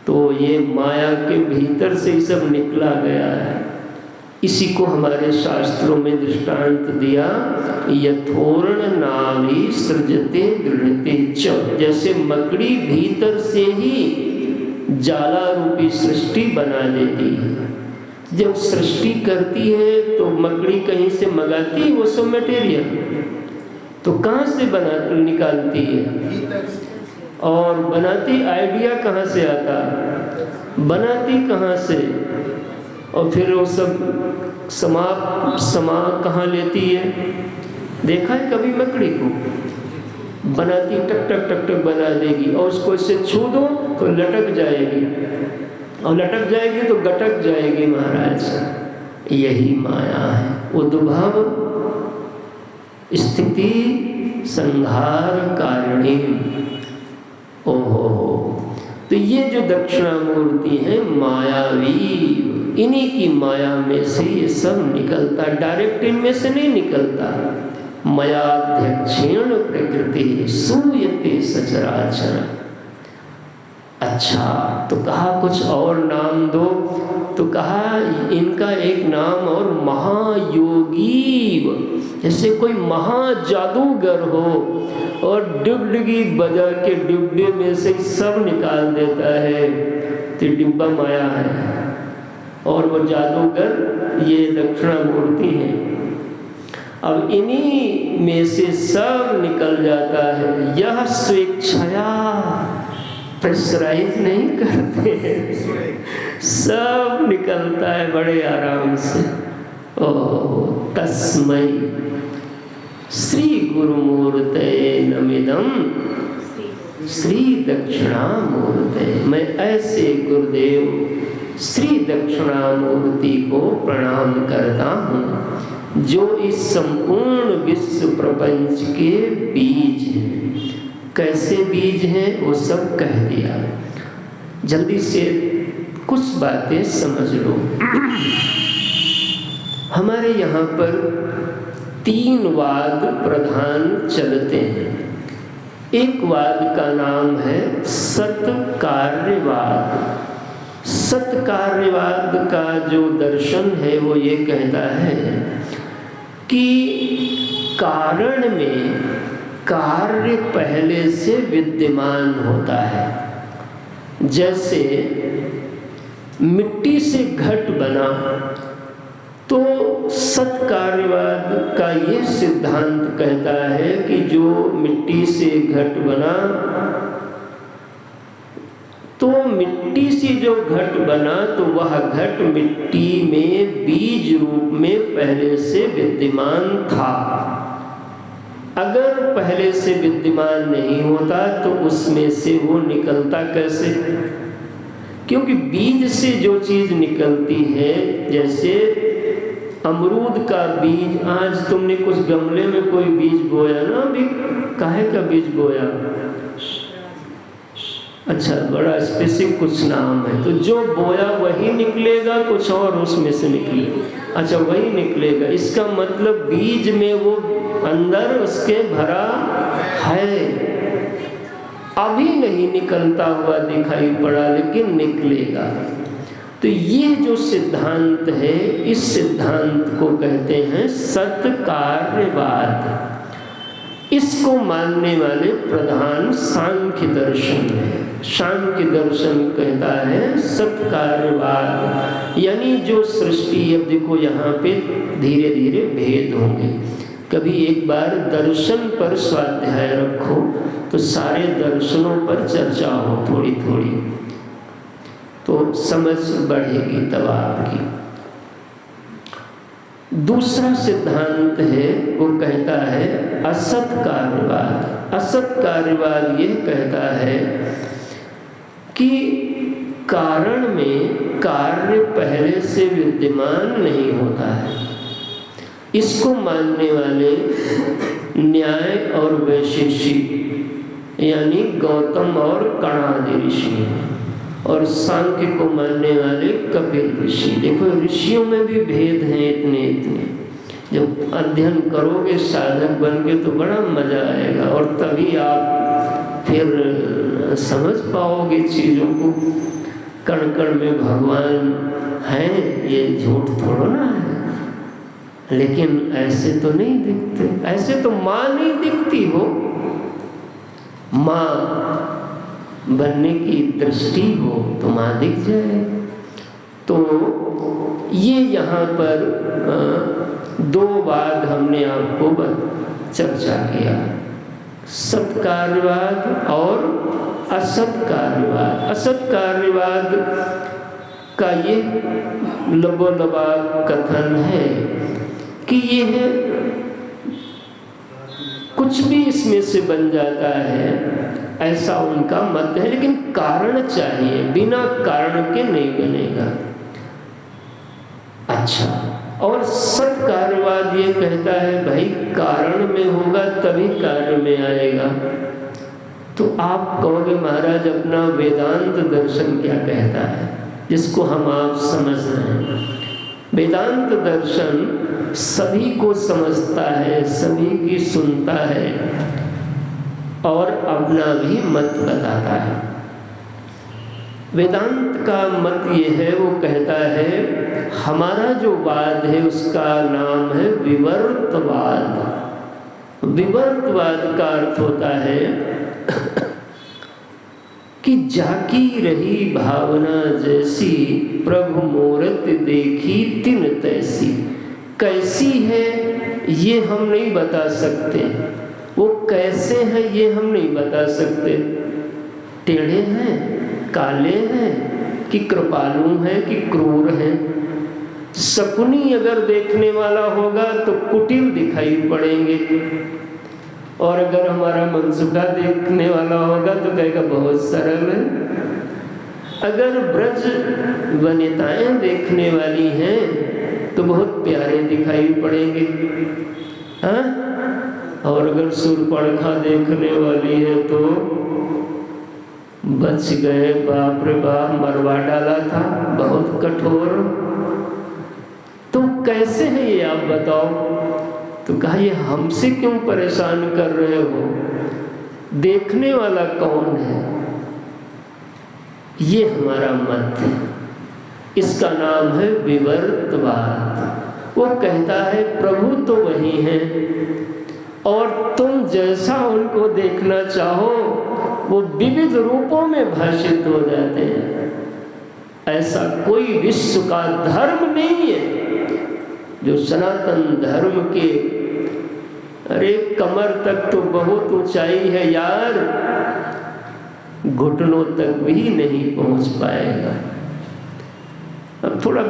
तो ये माया के भीतर से ही सब निकला गया है। इसी को हमारे शास्त्रों में दृष्टांत दिया, यथोर्ण नावी सृजते दृढ़ते च। जैसे मकड़ी भीतर से ही जाला रूपी सृष्टि बना देती है। जब सृष्टि करती है तो मकड़ी कहीं से मंगाती है वो सब मटेरियल, तो कहाँ से बना निकालती है? और बनाती आइडिया कहाँ से आता? बनाती कहाँ से? और फिर वो सब समा कहाँ लेती है? देखा है कभी मकड़ी को? बनाती टक टक टक टक बना देगी, और उसको इससे छू दो तो लटक जाएगी, और लटक जाएगी तो गटक जाएगी महाराज। यही माया है, उद्भव स्थिति संहार कारिणी। ओहो, तो ये जो दक्षिणामूर्ति है मायावी, इन्हीं की माया में से ये सब निकलता, डायरेक्ट इनमें से नहीं निकलता। मयाध्यक्षेण प्रकृति सूयते सचराचर। अच्छा, तो कहा कुछ और नाम दो, तो कहा इनका एक नाम और महायोगी। जैसे कोई महाजादूगर हो और डिबडगी बजा के डिब्बे में से सब निकाल देता है, तो डिब्बा माया है, और वो जादूगर ये दक्षिणामूर्ति है। अब इन्हीं में से सब निकल जाता है। यह स्वेच्छया प्रेशराइज नहीं करते हैं, सब निकलता है बड़े आराम से। ओह, तस्मै श्री गुरुमूर्ते नमिदं श्री दक्षिणामूर्ते। मैं ऐसे गुरुदेव श्री दक्षिणामूर्ति को प्रणाम करता हूँ जो इस संपूर्ण विश्व प्रपंच के बीज हैं। कैसे बीज हैं वो सब कह दिया। जल्दी से कुछ बातें समझ लो। हमारे यहाँ पर 3 वाद प्रधान चलते हैं। एक वाद का नाम है सत्कार्यवाद। सत्कार्यवाद का जो दर्शन है वो ये कहता है कि कारण में कार्य पहले से विद्यमान होता है। जैसे मिट्टी से घट बना, तो सत्कार्यवाद का ये सिद्धांत कहता है कि जो मिट्टी से घट बना, तो मिट्टी से जो घट बना तो वह घट मिट्टी में बीज रूप में पहले से विद्यमान था। अगर पहले से विद्यमान नहीं होता तो उसमें से वो निकलता कैसे? क्योंकि बीज से जो चीज निकलती है, जैसे अमरूद का बीज, आज तुमने कुछ गमले में कोई बीज बोया ना, अभी काहे का बीज बोया? अच्छा, बड़ा स्पेसिफिक कुछ नाम है, तो जो बोया वही निकलेगा, कुछ और उसमें से निकलेगा? अच्छा, वही निकलेगा। इसका मतलब बीज में वो अंदर उसके भरा है, अभी नहीं निकलता हुआ दिखाई पड़ा लेकिन निकलेगा। तो ये जो सिद्धांत है, इस सिद्धांत को कहते हैं सत्कार्यवाद। इसको मानने वाले प्रधान सांख्य दर्शन है। सांख्य दर्शन कहता है सत्कार्यवाद, यानी जो सृष्टि, अब देखो यहाँ पे धीरे धीरे भेद होंगे। कभी एक बार दर्शन पर स्वाध्याय रखो तो सारे दर्शनों पर चर्चा हो थोड़ी थोड़ी, तो समझ बढ़ेगी तब आपकी। दूसरा सिद्धांत है, वो कहता है असत कार्यवाद। असत कार्यवाद ये कहता है कि कारण में कार्य पहले से विद्यमान नहीं होता है। इसको मानने वाले न्याय और वैशेषिक यानी गौतम और कणादि ऋषि हैं, और सांख्य को मानने वाले कपिल ऋषि। देखो ऋषियों में भी भेद हैं इतने इतने। जब अध्ययन करोगे साधक बन के तो बड़ा मजा आएगा, और तभी आप फिर समझ पाओगे चीज़ों को। कण कण में भगवान हैं, ये झूठ थोड़ा ना है, लेकिन ऐसे तो नहीं दिखते। ऐसे तो माँ नहीं दिखती हो, माँ बनने की दृष्टि हो तो माँ दिख जाए। तो ये यहाँ पर दो बात हमने आपको चर्चा किया, सत्कार्यवाद और असत्कार्यवाद। असत्कार्यवाद का ये लबोलबाब कथन है कि ये है कुछ भी इसमें से बन जाता है, ऐसा उनका मत है, लेकिन कारण चाहिए, बिना कारण के नहीं बनेगा। अच्छा, और सत्कार्यवाद ये कहता है भाई कारण में होगा तभी कार्य में आएगा। तो आप कहोगे महाराज अपना वेदांत दर्शन क्या कहता है, जिसको हम आप समझ रहे हैं। वेदांत दर्शन सभी को समझता है, सभी की सुनता है और अपना भी मत बताता है। वेदांत का मत ये है, वो कहता है हमारा जो वाद है उसका नाम है विवर्तवाद। विवर्तवाद का अर्थ होता है कि जाकी रही भावना जैसी, प्रभु मूरत देखी तिन तैसी। कैसी है ये हम नहीं बता सकते, वो कैसे हैं ये हम नहीं बता सकते। टेढ़े हैं, काले हैं, कि कृपालु हैं, कि क्रूर हैं। शकुनी अगर देखने वाला होगा तो कुटिल दिखाई पड़ेंगे, और अगर हमारा मनसुखा देखने वाला होगा तो कहेगा बहुत सरल है। अगर ब्रज वनिताएं देखने वाली हैं तो बहुत प्यारे दिखाई पड़ेंगे, हाँ? और अगर सूर्पणखा देखने वाली है तो बच गए, बाप रे बाप, मरवा डाला था, बहुत कठोर। तो कैसे है ये आप बताओ? तो कहा ये हमसे क्यों परेशान कर रहे हो, देखने वाला कौन है? ये हमारा मत है, इसका नाम है विवर्तवाद। वो कहता है प्रभु तो वही हैं और तुम जैसा उनको देखना चाहो वो विविध रूपों में भाषित हो जाते हैं। ऐसा कोई विश्व का धर्म नहीं है जो सनातन धर्म के, अरे कमर तक तो बहुत ऊंचाई है यार, घुटनों तक भी नहीं पहुंच पाएगा। अब थोड़ा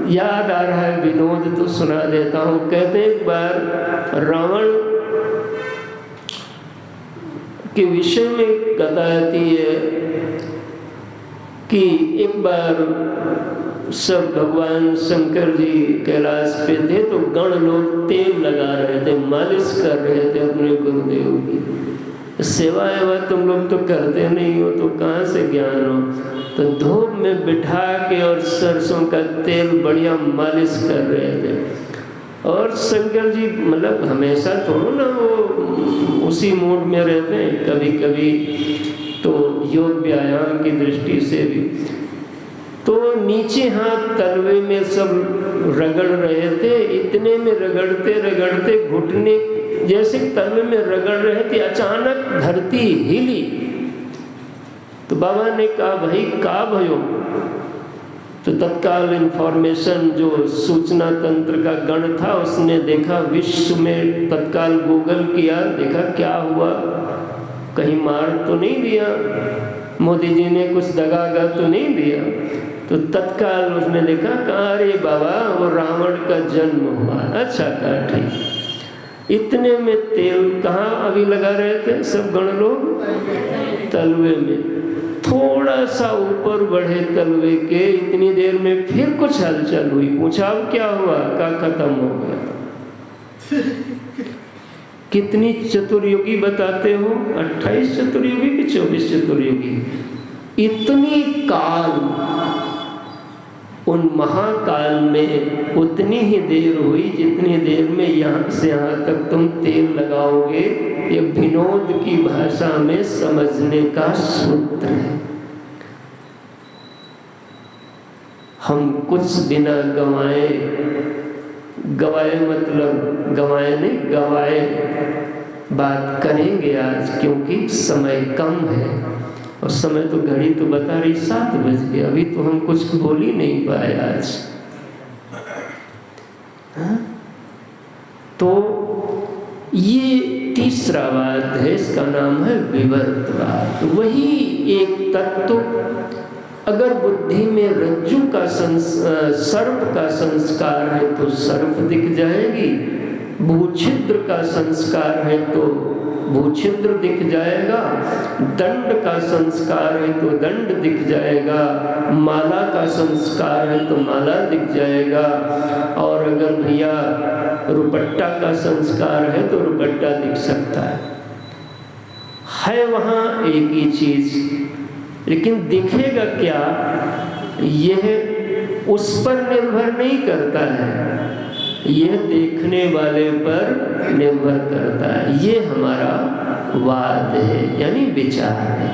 याद आ रहा है विनोद तो सुना देता हूँ। कहते हैं एक बार रावण के विषय में कथा आती है कि एक बार सब भगवान शंकर जी कैलाश पे थे तो गण लोग तेल लगा रहे थे, मालिश कर रहे थे अपने गुरुदेव की। सेवा एवा तुम लोग तो करते नहीं हो तो कहाँ से ज्ञान हो। तो धूप में बिठा के और सरसों का तेल बढ़िया मालिश कर रहे थे। और शंकर जी मतलब हमेशा थोड़ा ना वो उसी मूड में रहते हैं, कभी कभी तो योग व्यायाम की दृष्टि से भी। तो नीचे हाथ तलवे में सब रगड़ रहे थे। इतने में रगड़ते रगड़ते घुटने जैसे तलवे में रगड़ रहे थे, अचानक धरती हिली। तो बाबा ने कहा भाई का भयो। तो तत्काल इंफॉर्मेशन जो सूचना तंत्र का गण था उसने देखा, विश्व में तत्काल गूगल किया, देखा क्या हुआ, कहीं मार तो नहीं दिया, मोदी जी ने कुछ दगागा तो नहीं दिया। तो तत्काल उसने देखा, कहा अरे बाबा वो रावण का जन्म हुआ। अच्छा कहा ठीक। इतने में तेल कहाँ अभी लगा रहे थे सब गण लोग, तलवे में। थोड़ा सा ऊपर बढ़े तलवे के, इतनी देर में फिर कुछ हलचल हुई। पूछा अब क्या हुआ, का खत्म हो गया। कितनी चतुर्युगी बताते हो, 28 चतुर्युगी कि 24 चतुर्युगी। इतनी काल, उन महाकाल में उतनी ही देर हुई जितनी देर में यहाँ से यहाँ तक तुम तेल लगाओगे। ये विनोद की भाषा में समझने का सूत्र है। हम कुछ बिना गवाए, गवाए मतलब गवाए नहीं, गवाए बात करेंगे आज, क्योंकि समय कम है। और समय तो घड़ी तो बता रही 7 बज गए, अभी तो हम कुछ बोल ही नहीं पाए आज। तो ये तीसरा वाद है, इसका नाम है विवर्तवाद। वही एक तत्व अगर बुद्धि में रज्जु का सर्प का संस्कार है तो सर्प दिख जाएगी, भूछिद्र का संस्कार है तो भूछिद्र दिख जाएगा, दंड का संस्कार है तो दंड दिख जाएगा, माला का संस्कार है तो माला दिख जाएगा, और अगर भैया रुपट्टा का संस्कार है तो रुपट्टा दिख सकता है वहाँ एक ही चीज। लेकिन दिखेगा क्या, यह उस पर निर्भर नहीं करता है, यह देखने वाले पर निर्भर करता है। ये हमारा वाद है, यानी विचार है।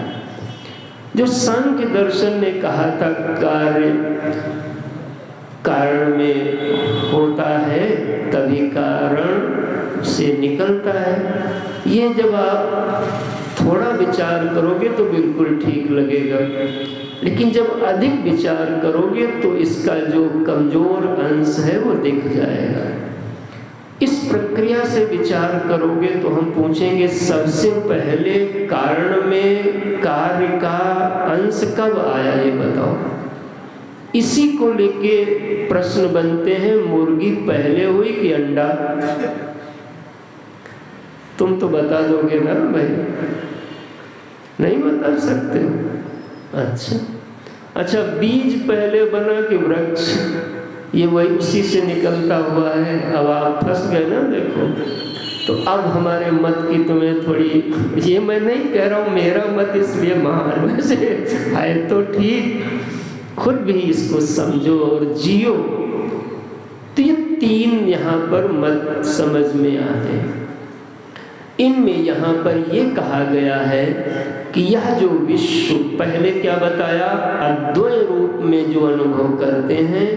जो सांख्य दर्शन ने कहा था कार्य कारण में होता है तभी कारण से निकलता है। ये जब आप थोड़ा विचार करोगे तो बिल्कुल ठीक लगेगा, लेकिन जब अधिक विचार करोगे तो इसका जो कमजोर अंश है वो दिख जाएगा। इस प्रक्रिया से विचार करोगे तो हम पूछेंगे सबसे पहले कारण में कार्य का अंश कब आया, ये बताओ। इसी को लेके प्रश्न बनते हैं, मुर्गी पहले हुई कि अंडा? तुम तो बता दोगे ना भाई, नहीं बता सकते? अच्छा, बीज पहले बना कि वृक्ष? ये वही उसी से निकलता हुआ है। अब आप फंस गए ना, देखो। तो अब हमारे मत की तुम्हें थोड़ी, ये मैं नहीं कह रहा हूँ मेरा मत इसलिए महान, वैसे है तो ठीक, खुद भी इसको समझो और जियो। तो ये 3 यहाँ पर मत समझ में आते हैं। इनमें यहाँ पर ये कहा गया है कि यह जो विश्व, पहले क्या बताया, अद्वय रूप में जो अनुभव करते हैं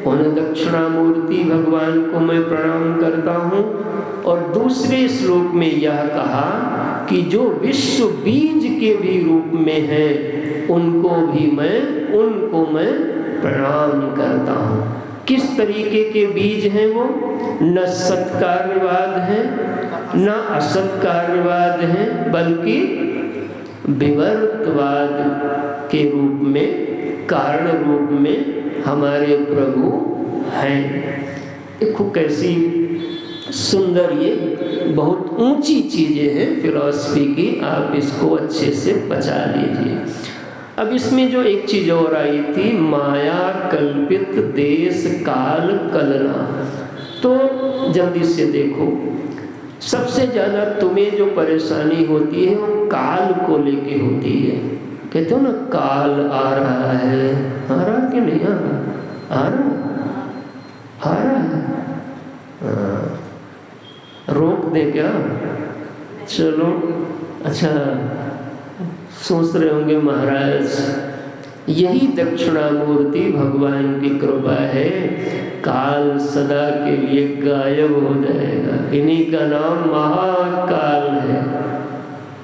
उन दक्षिणामूर्ति भगवान को मैं प्रणाम करता हूँ। और दूसरे श्लोक में यह कहा कि जो विश्व बीज के भी रूप में है उनको मैं प्रणाम करता हूँ। किस तरीके के बीज हैं वो? न सत्कार्यवाद है न असत्कार्यवाद है, बल्कि विवर्तवाद के रूप में, कारण रूप में हमारे प्रभु हैं। देखो कैसी सुंदर, ये बहुत ऊंची चीजें हैं फिलॉसफी की, आप इसको अच्छे से पचा लीजिए। अब इसमें जो एक चीज और आई थी, माया कल्पित देश काल कलना, तो जल्दी से देखो, सबसे ज्यादा तुम्हें जो परेशानी होती है वो काल को लेके होती है। कहते हो ना काल आ रहा है, आ रहा कि नहीं आ रहा? आ रहा है। रोक दे क्या? चलो, अच्छा सोच रहे होंगे महाराज यही दक्षिणामूर्ति भगवान की कृपा है, काल सदा के लिए गायब हो जाएगा, इन्हीं का नाम महाकाल है।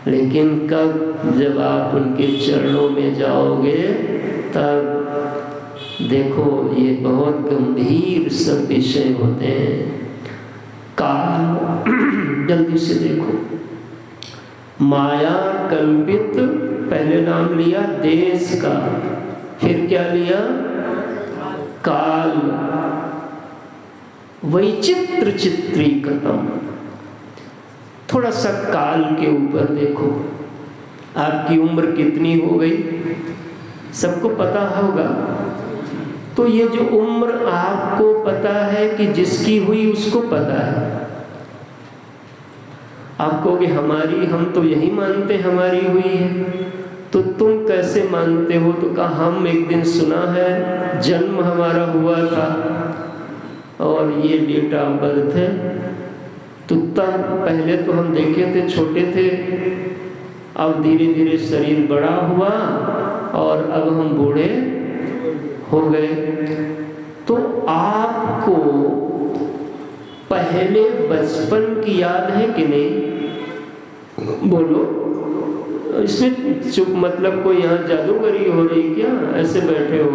लेकिन कब? जब आप उनके चरणों में जाओगे तब देखो ये बहुत गंभीर सब विषय होते हैं। काल जल्दी से देखो, माया कल्पित, पहले नाम लिया देश का, फिर क्या लिया? काल, वैचित्र चित्रीकृतम। थोड़ा सा काल के ऊपर देखो, आपकी उम्र कितनी हो गई सबको पता होगा। तो ये जो उम्र आपको पता है कि जिसकी हुई उसको पता है। आप कहोगे हमारी, हम तो यही मानते हमारी हुई है, तो तुम कैसे मानते हो? तो कहा हम एक दिन सुना है जन्म हमारा हुआ था और ये डेट ऑफ बर्थ है। तो तब पहले तो हम देखे थे छोटे थे, अब धीरे धीरे शरीर बड़ा हुआ और अब हम बूढ़े हो गए। तो आपको पहले बचपन की याद है कि नहीं? बोलो। इसमें चुप मतलब कोई यहाँ जादूगरी हो रही क्या? ऐसे बैठे हो।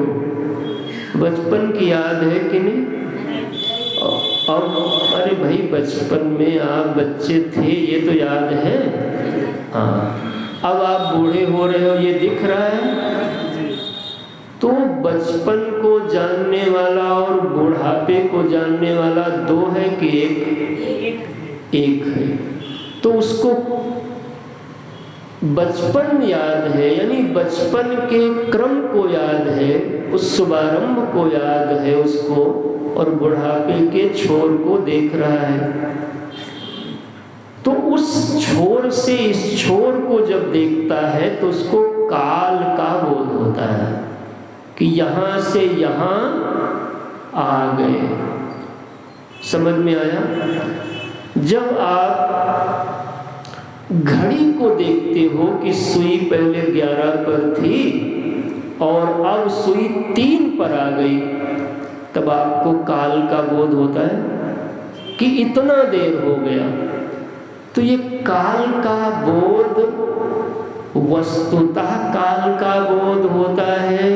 बचपन की याद है कि नहीं? और अरे भाई बचपन में आप बच्चे थे ये तो याद है। हाँ, अब आप बूढ़े हो रहे हो ये दिख रहा है। तो बचपन को जानने वाला और बुढ़ापे को जानने वाला दो है कि एक है। तो उसको बचपन याद है, यानी बचपन के क्रम को याद है, उस शुभारंभ को याद है उसको, और बुढ़ापे के छोर को देख रहा है। तो उस छोर से इस छोर को जब देखता है तो उसको काल का बोध होता है कि यहां से यहां आ गए। समझ में आया? जब आप घड़ी को देखते हो कि सुई पहले 11 पर थी और अब सुई 3 पर आ गई, तब आपको काल का बोध होता है कि इतना देर हो गया। तो ये काल का बोध वस्तुतः काल का बोध होता है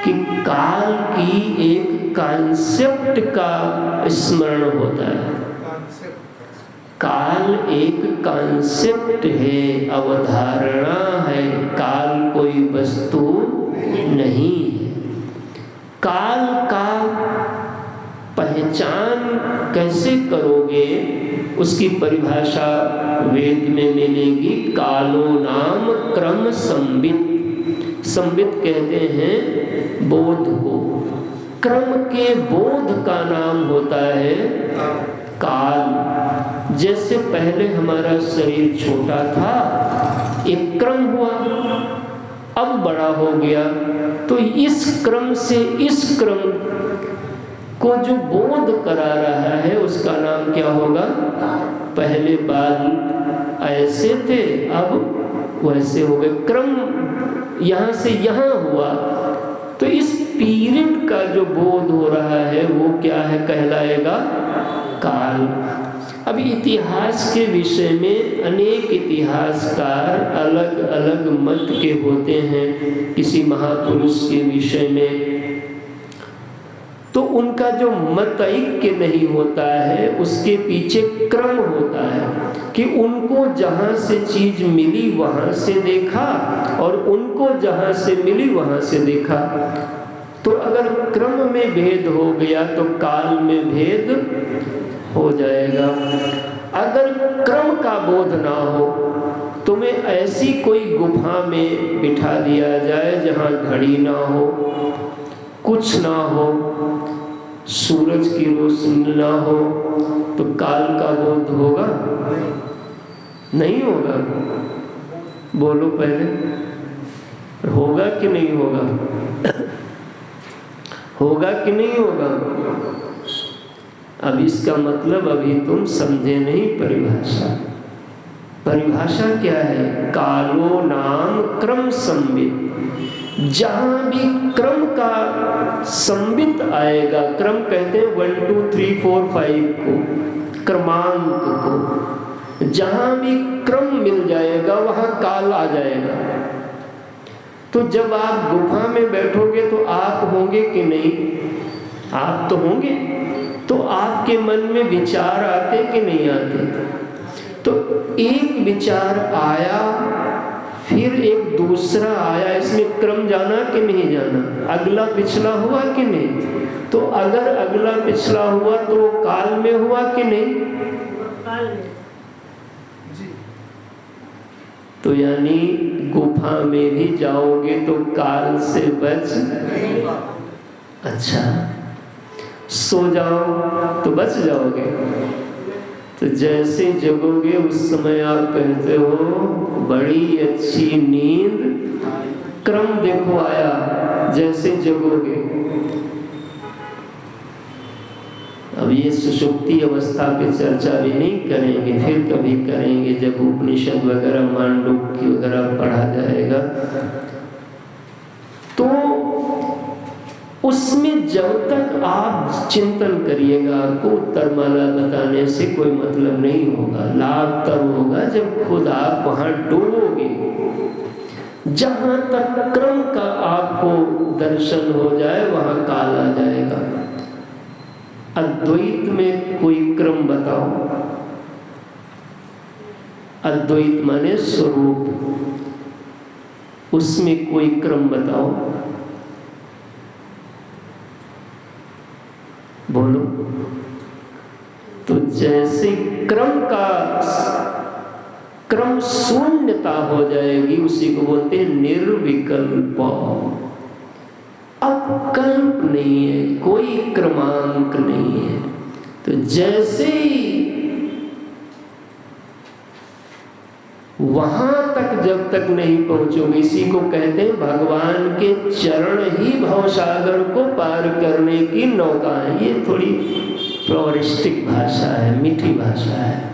कि काल की एक कॉन्सेप्ट का स्मरण होता है। काल एक कॉन्सेप्ट है, अवधारणा है, काल कोई वस्तु नहीं है। काल का पहचान कैसे करोगे? उसकी परिभाषा वेद में मिलेगी, कालो नाम क्रम संबित। संबित कहते हैं बोध को, क्रम के बोध का नाम होता है काल। जैसे पहले हमारा शरीर छोटा था, एक क्रम हुआ, अब बड़ा हो गया, तो इस क्रम से इस क्रम को जो बोध करा रहा है उसका नाम क्या होगा? पहले बाल ऐसे थे अब वैसे हो गए, क्रम यहां से यहां हुआ। तो इस पीरियड का जो बोध हो रहा है वो क्या है? कहलाएगा काल। अब इतिहास के विषय में अनेक इतिहासकार अलग अलग मत के होते हैं। किसी महापुरुष के विषय में तो उनका जो मत ऐक्य नहीं होता है, उसके पीछे क्रम होता है कि उनको जहाँ से चीज मिली वहाँ से देखा और उनको जहाँ से मिली वहाँ से देखा। तो अगर क्रम में भेद हो गया तो काल में भेद हो जाएगा। अगर क्रम का बोध ना हो, तुम्हें ऐसी कोई गुफा में बिठा दिया जाए जहाँ घड़ी ना हो, कुछ ना हो, सूरज की रोशनी ना हो, तो काल का बोध होगा? नहीं होगा। बोलो पहले, होगा कि नहीं होगा? होगा कि नहीं होगा? अब इसका मतलब अभी तुम समझे नहीं परिभाषा। परिभाषा क्या है? कालो नाम क्रम संबित। जहां भी क्रम का संबित आएगा, क्रम कहते हैं 1 2 3 4 5 को, क्रमांक को, जहां भी क्रम मिल जाएगा वहां काल आ जाएगा। तो जब आप गुफा में बैठोगे तो आप होंगे कि नहीं? आप तो होंगे। तो आपके मन में विचार आते कि नहीं आते? तो एक विचार आया, फिर एक दूसरा आया, इसमें क्रम जाना कि नहीं जाना? अगला पिछला हुआ कि नहीं? तो अगर अगला पिछला हुआ तो काल में हुआ कि नहीं? काल में। तो यानी गुफा में भी जाओगे तो काल से बच, अच्छा सो जाओ तो बच जाओगे। तो जैसे जगोगे उस समय आप कहते हो बड़ी अच्छी नींद, क्रम देखो आया जैसे जगोगे। अब ये सुषुप्ति अवस्था पे चर्चा भी नहीं करेंगे, फिर कभी करेंगे जब उपनिषद वगैरह मांडुक्य वगैरह पढ़ा जाएगा। तो उसमें जब तक आप चिंतन करिएगा, आपको उत्तरमाला बताने से कोई मतलब नहीं होगा। लाभ तब होगा जब खुद आप वहां डूबोगे। जहां तक क्रम का आपको दर्शन हो जाए वहां काल आ जाएगा। अद्वैत में कोई क्रम बताओ। अद्वैत माने स्वरूप, उसमें कोई क्रम बताओ, बोलो। तो जैसे क्रम शून्यता हो जाएगी, उसी को बोलते हैं निर्विकल्प। अब कल्प नहीं है, कोई क्रमांक नहीं है। तो जैसे ही वहां तक जब तक नहीं पहुंचोगे, इसी को कहते हैं भगवान के चरण ही भवसागर को पार करने की नौका है। ये थोड़ी फ्लोरिस्टिक भाषा है, मीठी भाषा है,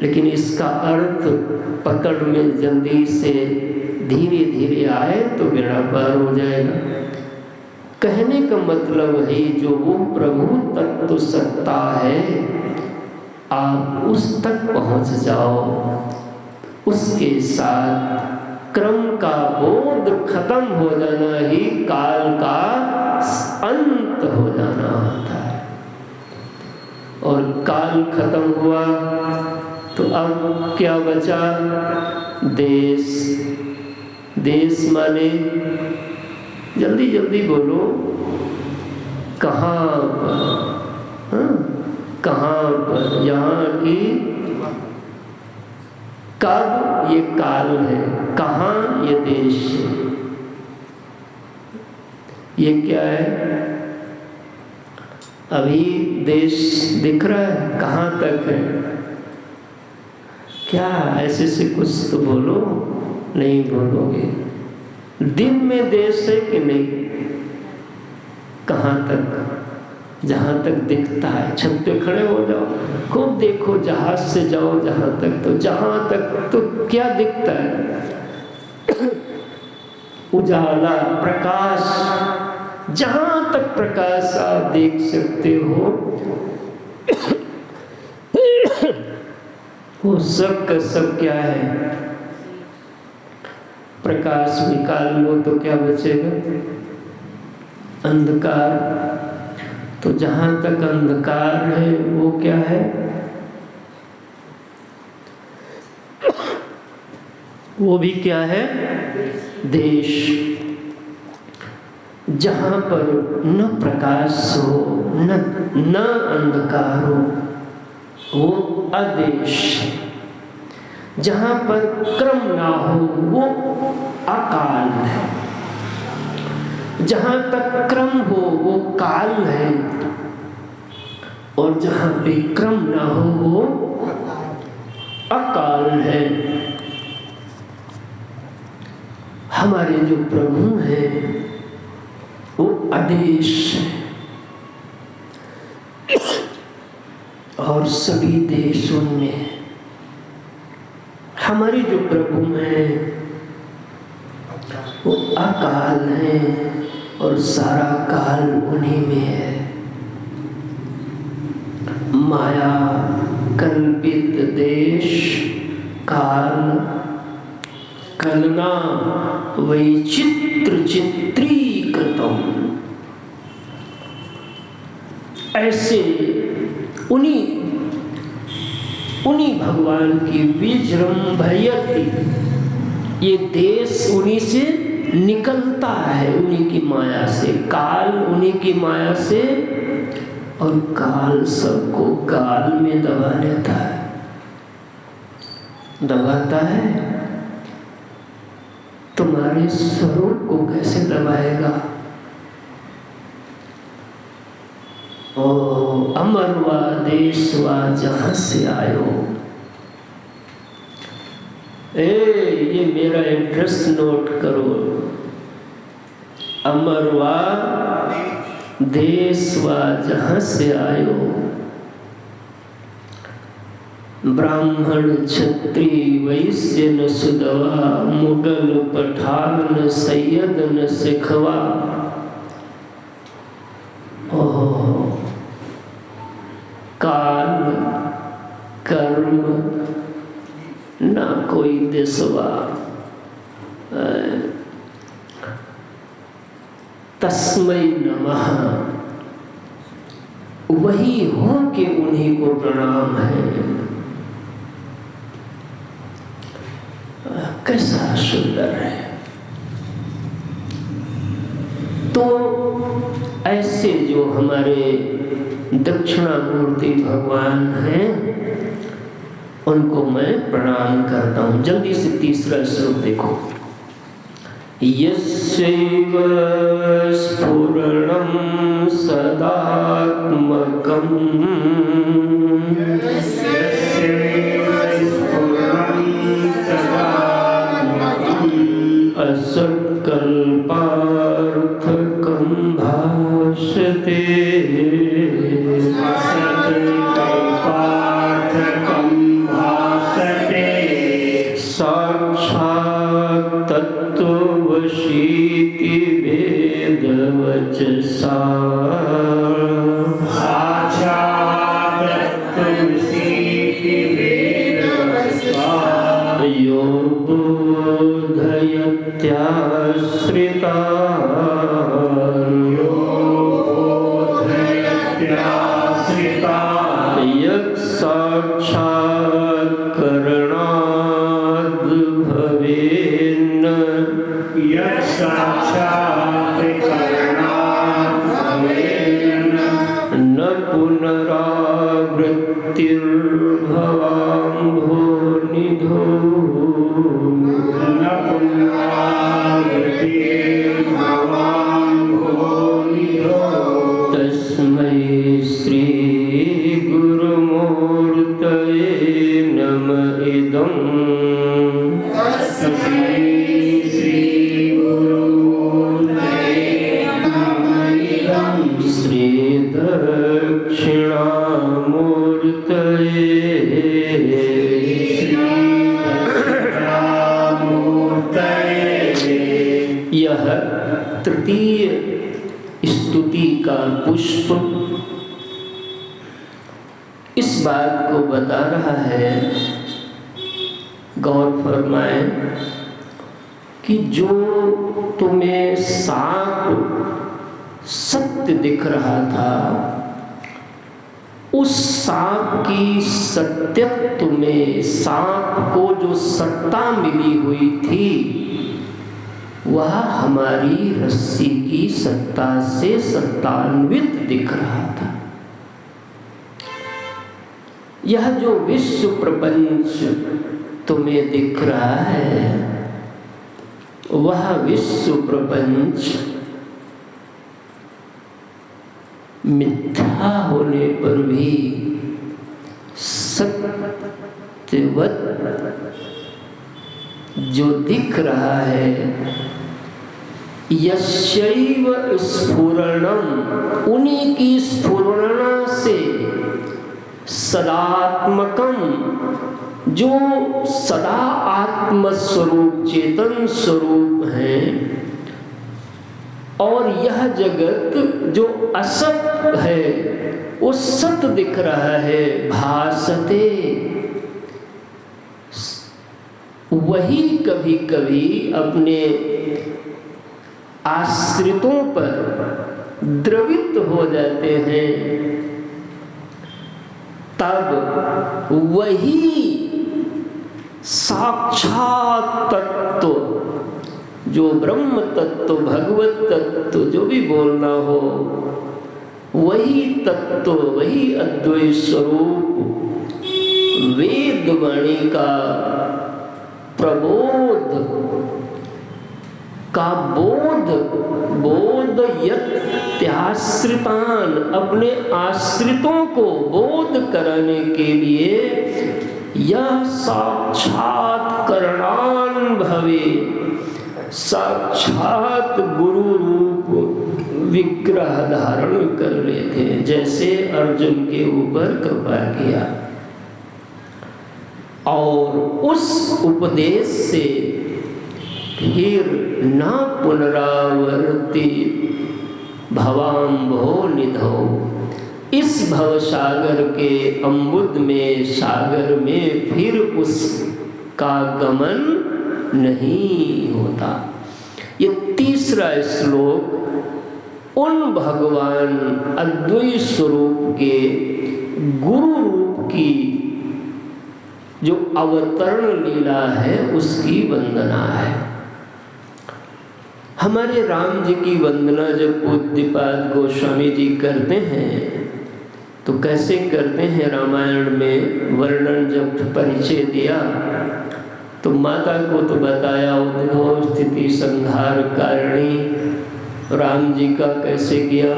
लेकिन इसका अर्थ पकड़ में जल्दी से धीरे धीरे आए तो बेड़ा पार हो जाएगा। कहने का मतलब है जो वो प्रभु तत्व सत्ता है, आप उस तक पहुंच जाओ। उसके साथ क्रम का बोध खत्म हो जाना ही काल का अंत हो जाना होता है। और काल खत्म हुआ तो अब क्या बचा? देश। देश माने, जल्दी जल्दी बोलो, कहाँ पर? हाँ, कहाँ पर? यहाँ की कब ये काल है, कहाँ ये देश है। ये क्या है? अभी देश दिख रहा है, कहाँ तक है? क्या ऐसे से कुछ तो बोलो। नहीं बोलोगे। दिन में देश है कि नहीं? कहाँ तक? जहाँ तक दिखता है। छत पे खड़े हो जाओ, खूब देखो, जहाज से जाओ जहाँ तक, तो जहाँ तक तो क्या दिखता है? उजाला, प्रकाश। जहाँ तक प्रकाश आप देख सकते हो वो सब का सब क्या है? प्रकाश निकाल लो तो क्या बचेगा? अंधकार। तो जहां तक अंधकार है वो क्या है? वो भी क्या है? देश। जहां पर न प्रकाश हो न अंधकार हो, वो अदेश। जहां पर क्रम ना हो वो अकाल है। जहां तक क्रम हो वो काल है, और जहां पे क्रम ना हो वो अकाल है। हमारे जो प्रभु हैं वो आदेश है, और सभी देश उनमें है। हमारे जो प्रभु हैं वो अकाल है, और सारा काल उन्हीं में है। माया कल्पित देश काल कलना वैचित्र चित्रीकृतम। ऐसे उन्हीं भगवान की विजृंभयति, ये देश उन्हीं से निकलता है, उन्हीं की माया से। काल उन्हीं की माया से, और काल सबको काल में दबा लेता है। दबाता है, तुम्हारे स्वरूप को कैसे दबाएगा? ओ अमरवा देशवा जहां से आयो। ये मेरा एड्रेस नोट करो। अमरवा देशवा जहां से आयो। ब्राह्मण क्षत्रिय वैश्य न सुदवा, मुगल पठान सैयद न सिखवा। काल कर्म ना कोई देशवा। तस्मै नमः। वही हो के उन्हीं को प्रणाम है। कैसा सुंदर है। तो ऐसे जो हमारे दक्षिणामूर्ति भगवान हैं, उनको मैं प्रणाम करता हूँ। जल्दी से तीसरा श्लोक देखो। यस्यैव स्फुरणं सदात्मकं, असत्कल्पार्थकं भाषते। साक्षात् तत्त्वशीति वेदवचसा। यो बोधयत्याश्रिता। यत् साक्षात् करणाद् भवेन्न। न पुनरावृत्तिर्भवाम्भो निधो। तस्मै श्री गुरुमूर्तये नमः इदम्। श्री दक्षिणामूर्तये। यह तृतीय स्तुति का पुष्प इस बात को बता रहा है, गौर फरमाए, कि जो तुम्हें सांप सत्य दिख रहा था, उस सांप की सत्यत्व में सांप को जो सत्ता मिली हुई थी वह हमारी रस्सी की सत्ता से सत्तान्वित दिख रहा था। यह जो विश्व प्रपंच तुम्हें दिख रहा है वह विश्व प्रपंच मिथ्या होने पर भी सत्यवत जो दिख रहा है, यस्यैव स्फुरणम, उन्हीं की स्फुरणा से सदात्मकम, जो सदा आत्मस्वरूप चेतन स्वरूप है, और यह जगत जो असत है वो सत दिख रहा है, भासते। वही कभी कभी अपने आश्रितों पर द्रवित हो जाते हैं, तब वही साक्षात तत्व जो ब्रह्म तत्व भगवत तत्व जो भी बोलना हो, वही तत्व वही अद्वैत स्वरूप वेद वाणी का प्रबोध का बोध यत्याश्रितान, अपने आश्रितों को बोध कराने के लिए यह साक्षात करणान भवे, साक्षात गुरु रूप विग्रह धारण कर लेते हैं, जैसे अर्जुन के ऊपर कृपा किया। और उस उपदेश से फिर न पुनरावर्ति भवाम्भो निधौ, इस भवसागर के अम्बुद में सागर में फिर उसका गमन नहीं होता। ये तीसरा श्लोक उन भगवान अद्वैत स्वरूप के गुरु रूप की जो अवतरण लीला है उसकी वंदना है। हमारे राम जी की वंदना जब पूज्यपाद गोस्वामी जी करते हैं तो कैसे करते हैं? रामायण में वर्णन जब परिचय दिया तो माता को तो बताया उद्भव स्थिति संहार कारिणी, राम जी का कैसे किया?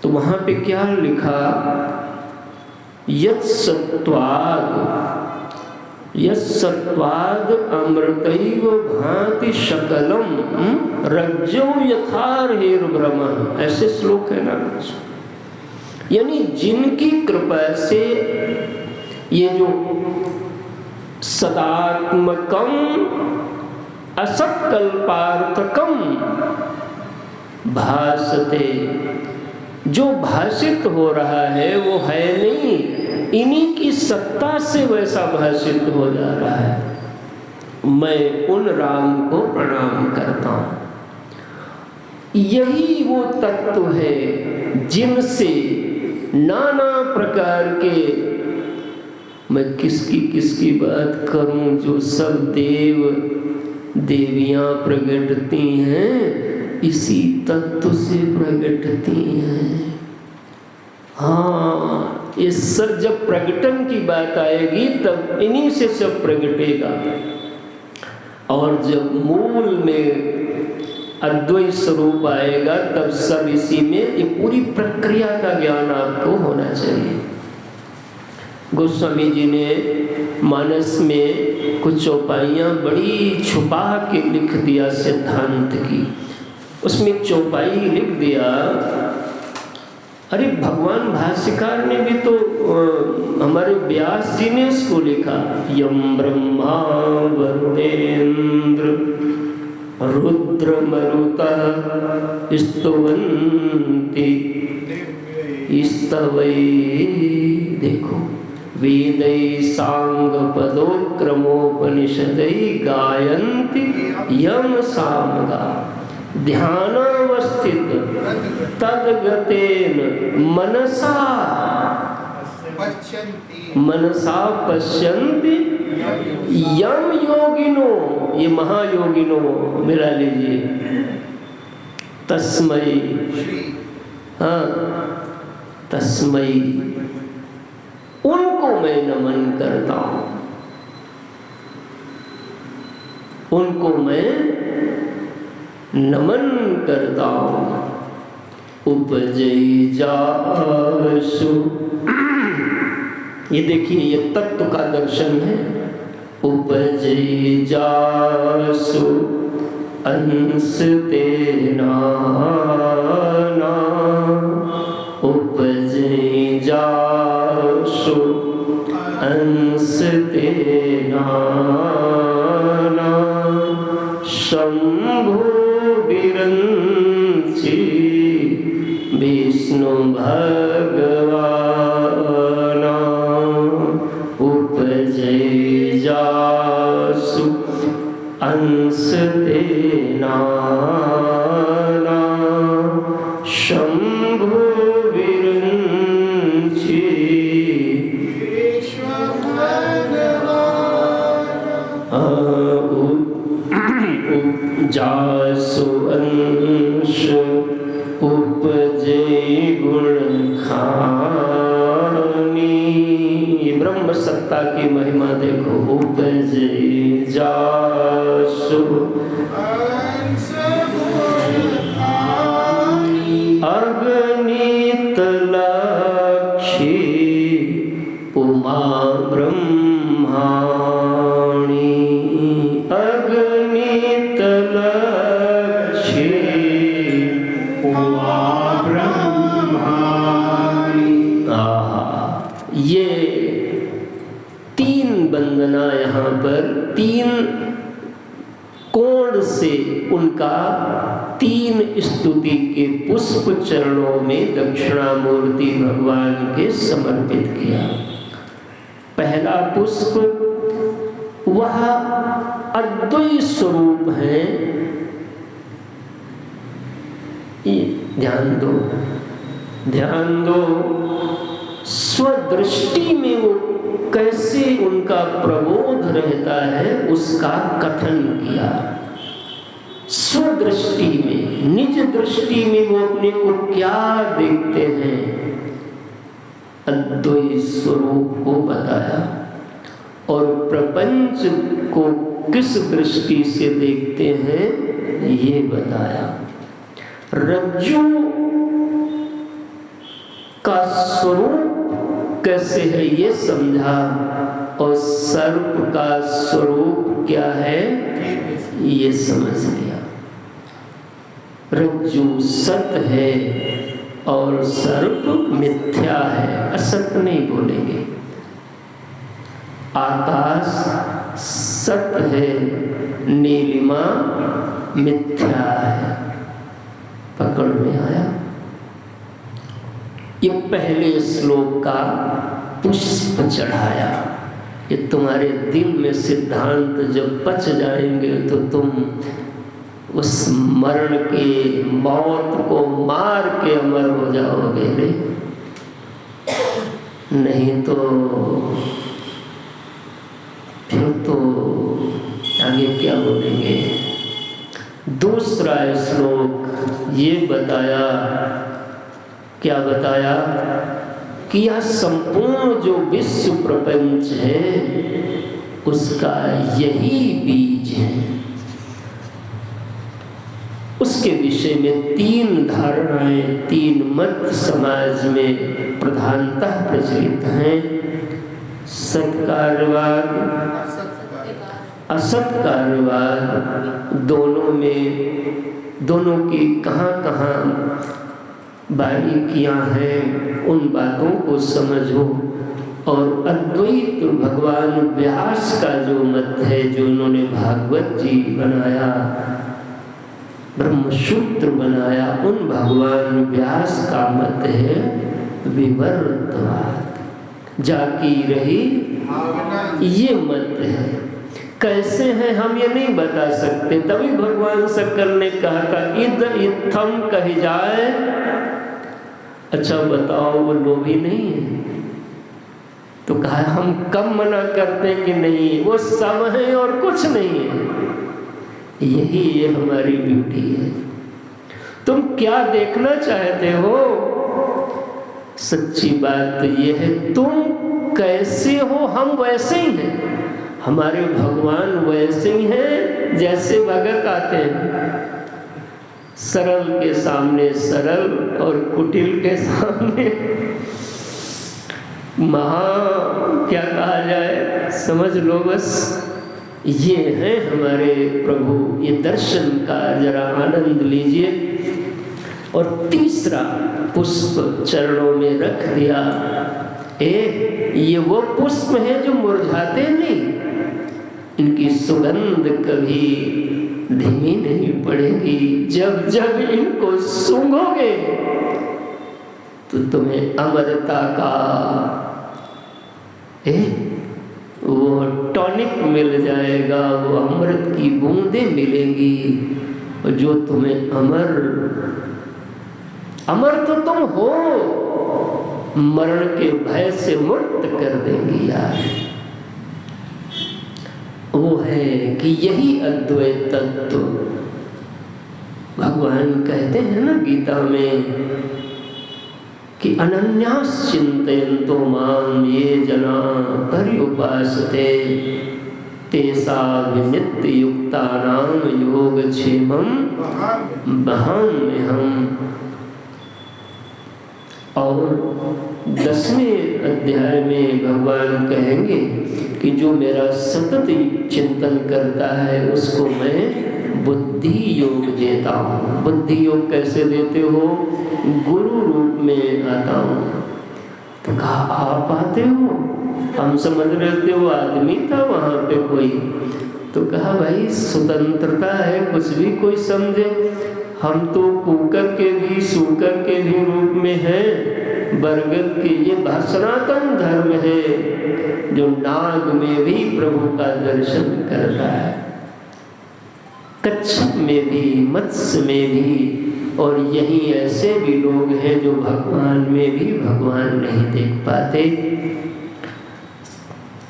तो वहां पे क्या लिखा? यत्सत्वाद अमृतैव भांति शकलम रज्जो यथार्हिर्भ्रमः, ऐसे श्लोक है ना। यानी जिनकी कृपा से ये जो सदात्मकम असत्कल्पार्थकम भासते, जो भाषित हो रहा है वो है नहीं, इन्हीं की सत्ता से वैसा भाषित हो जा रहा है। मैं उन राम को प्रणाम करता हूं। यही वो तत्व है जिनसे नाना प्रकार के, मैं किसकी बात करूं, जो सब देव देवियां प्रगटती हैं इसी तत्व से प्रगटती हैं। हाँ, इस सब जब प्रगटन की बात आएगी तब इन्हीं से सब प्रगटेगा। और जब मूल में अद्वैत स्वरूप आएगा तब सब इसी में, ये पूरी प्रक्रिया का ज्ञान आपको होना चाहिए। गोस्वामी जी ने मानस में कुछ चौपाइयाँ बड़ी छुपा के लिख दिया सिद्धांत की। उसमें चौपाई लिख दिया, अरे भगवान भाष्यकार ने भी तो हमारे व्यास जी ने उसको लिखा, यम ब्रह्मा वरुणेन्द्र रुद्र मरुतः स्तुवन्ति स्तवै। देखो वेदै सांगपदोक्रमोपनिषदै गायन्ति यम सामगा ध्यानावस्थित तद्गतेन मनसा पश्यन्ति यम योगिनो, ये महायोगिनो मिला लीजिए, तस्मै, हाँ तस्मै, उनको मैं नमन करता हूं, उनको मैं नमन करता हूं। उपजई जासु, ये देखिए ये तत्व का दर्शन है। उपजई जासु अंश तेना, उपजई जासु अंश तेना, शंभु विरंची विष्णु भगवान, उपजई जासु अंश तेना, शंभु विरंची जासु अंश उपजे गुण खानी। ब्रह्म सत्ता की महिमा देखो। उपजे जासु अगणित लक्षी उमा ब्रह्माणी, अगणित लक्षी उमा ब्रह्माणी। ये तीन वंदना यहाँ पर तीन कोण से उनका तीन स्तुति के पुष्प चरणों में दक्षिणामूर्ति भगवान के समर्पित किया। पहला पुष्प वह अद्वैत स्वरूप है, ध्यान दो ध्यान दो, स्वदृष्टि में वो कैसे उनका प्रबोध रहता है उसका कथन किया। स्वदृष्टि में, निज दृष्टि में वो अपने को क्या देखते हैं, अद्वैत स्वरूप को बताया। और प्रपंच को किस दृष्टि से देखते हैं ये बताया। रज्जु का स्वरूप कैसे है ये समझा, और सर्प का स्वरूप क्या है ये समझ लिया। रज्जु सत है और सर्प मिथ्या है, असत नहीं बोलेंगे। आकाश सत है, नीलिमा मिथ्या है। पकड़ में आया। ये पहले श्लोक का पुष्प चढ़ाया। ये तुम्हारे दिल में सिद्धांत जब पच जाएंगे तो तुम उस मरण के, मौत को मार के अमर हो जाओगे रे, नहीं तो फिर तो आगे क्या बोलेंगे। दूसरा श्लोक ये बताया, क्या बताया कि यह संपूर्ण जो विश्व प्रपंच है उसका यही बीज है। उसके विषय में तीन धारणाएं, तीन मत समाज में प्रधानतः प्रचलित हैं। सत्कार्यवाद, असत्कार्यवाद, दोनों में, दोनों की कहाँ कहाँ बारीकियां हैं उन बातों को समझो। और अद्वैत भगवान व्यास का जो मत है, जो उन्होंने भागवत जी बनाया, ब्रह्मसूत्र बनाया, उन भगवान व्यास का मत है विवर्तवाद। जाकी रही ये मत है। कैसे हैं हम ये नहीं बता सकते। तभी भगवान शंकर ने कहा था इद इत्थम कही जाए। अच्छा बताओ वो लोभी नहीं है? तो कहा हम कब मना करते हैं कि नहीं, वो सब है और कुछ नहीं है। यही ये हमारी ब्यूटी है। तुम क्या देखना चाहते हो? सच्ची बात तो ये है तुम कैसे हो, हम वैसे ही हैं। हमारे भगवान वैसे ही हैं जैसे भगत आते हैं। सरल के सामने सरल और कुटिल के सामने क्या कहा जाए, समझ लो बस। ये है हमारे प्रभु। ये दर्शन का जरा आनंद लीजिए। और तीसरा पुष्प चरणों में रख दिया। ये वो पुष्प है जो मुरझाते नहीं, इनकी सुगंध कभी धीमी नहीं पड़ेगी। जब जब इनको सूंघोगे तो तुम्हें अमरता का वो टॉनिक मिल जाएगा, वो अमृत की बूंदें मिलेंगी जो तुम्हें अमर तो तुम हो, मरण के भय से मुक्त कर देंगी यार। वो है कि यही अद्वैत तत्व भगवान कहते हैं ना गीता में कि अनन्यास चिंतयन्तो माम ये जना पर्युपासते तेषां नित्य युक्तानां योगक्षेमं वहाम्यहम्। और 10वें अध्याय में भगवान कहेंगे कि जो मेरा सतत चिंतन करता है उसको मैं बुद्धि योग देता हूँ। बुद्धि योग कैसे देते हो? गुरु रूप में आता हूँ। तो कहा आप आते हो? हम समझ रहे थे वो आदमी था वहाँ पे कोई। तो कहा भाई स्वतंत्रता है, कुछ भी कोई समझे। हम तो कुकर के भी सूकर के भी रूप में हैं, बरगद के। ये सनातन धर्म है जो नाग में भी प्रभु का दर्शन करता है, कच्छप में भी, मत्स्य में भी। और यही ऐसे भी लोग हैं जो भगवान में भी भगवान नहीं देख पाते।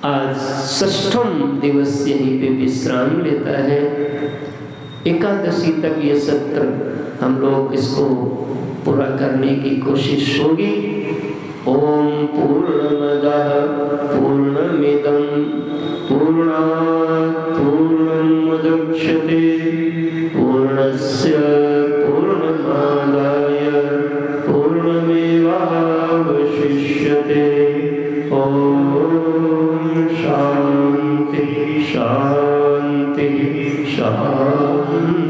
आज 6ठम दिवस यहीं पे विश्राम लेता है। एकादशी तक ये सत्र हम लोग इसको पूरा करने की कोशिश होगी। ओम पूर्णमदः पूर्णमिदं पूर्णात् पूर्णमुदच्यते पूर्णस्य पूर्णमादाय पूर्णमेवावशिष्यते। ओम शांति शांति शांति।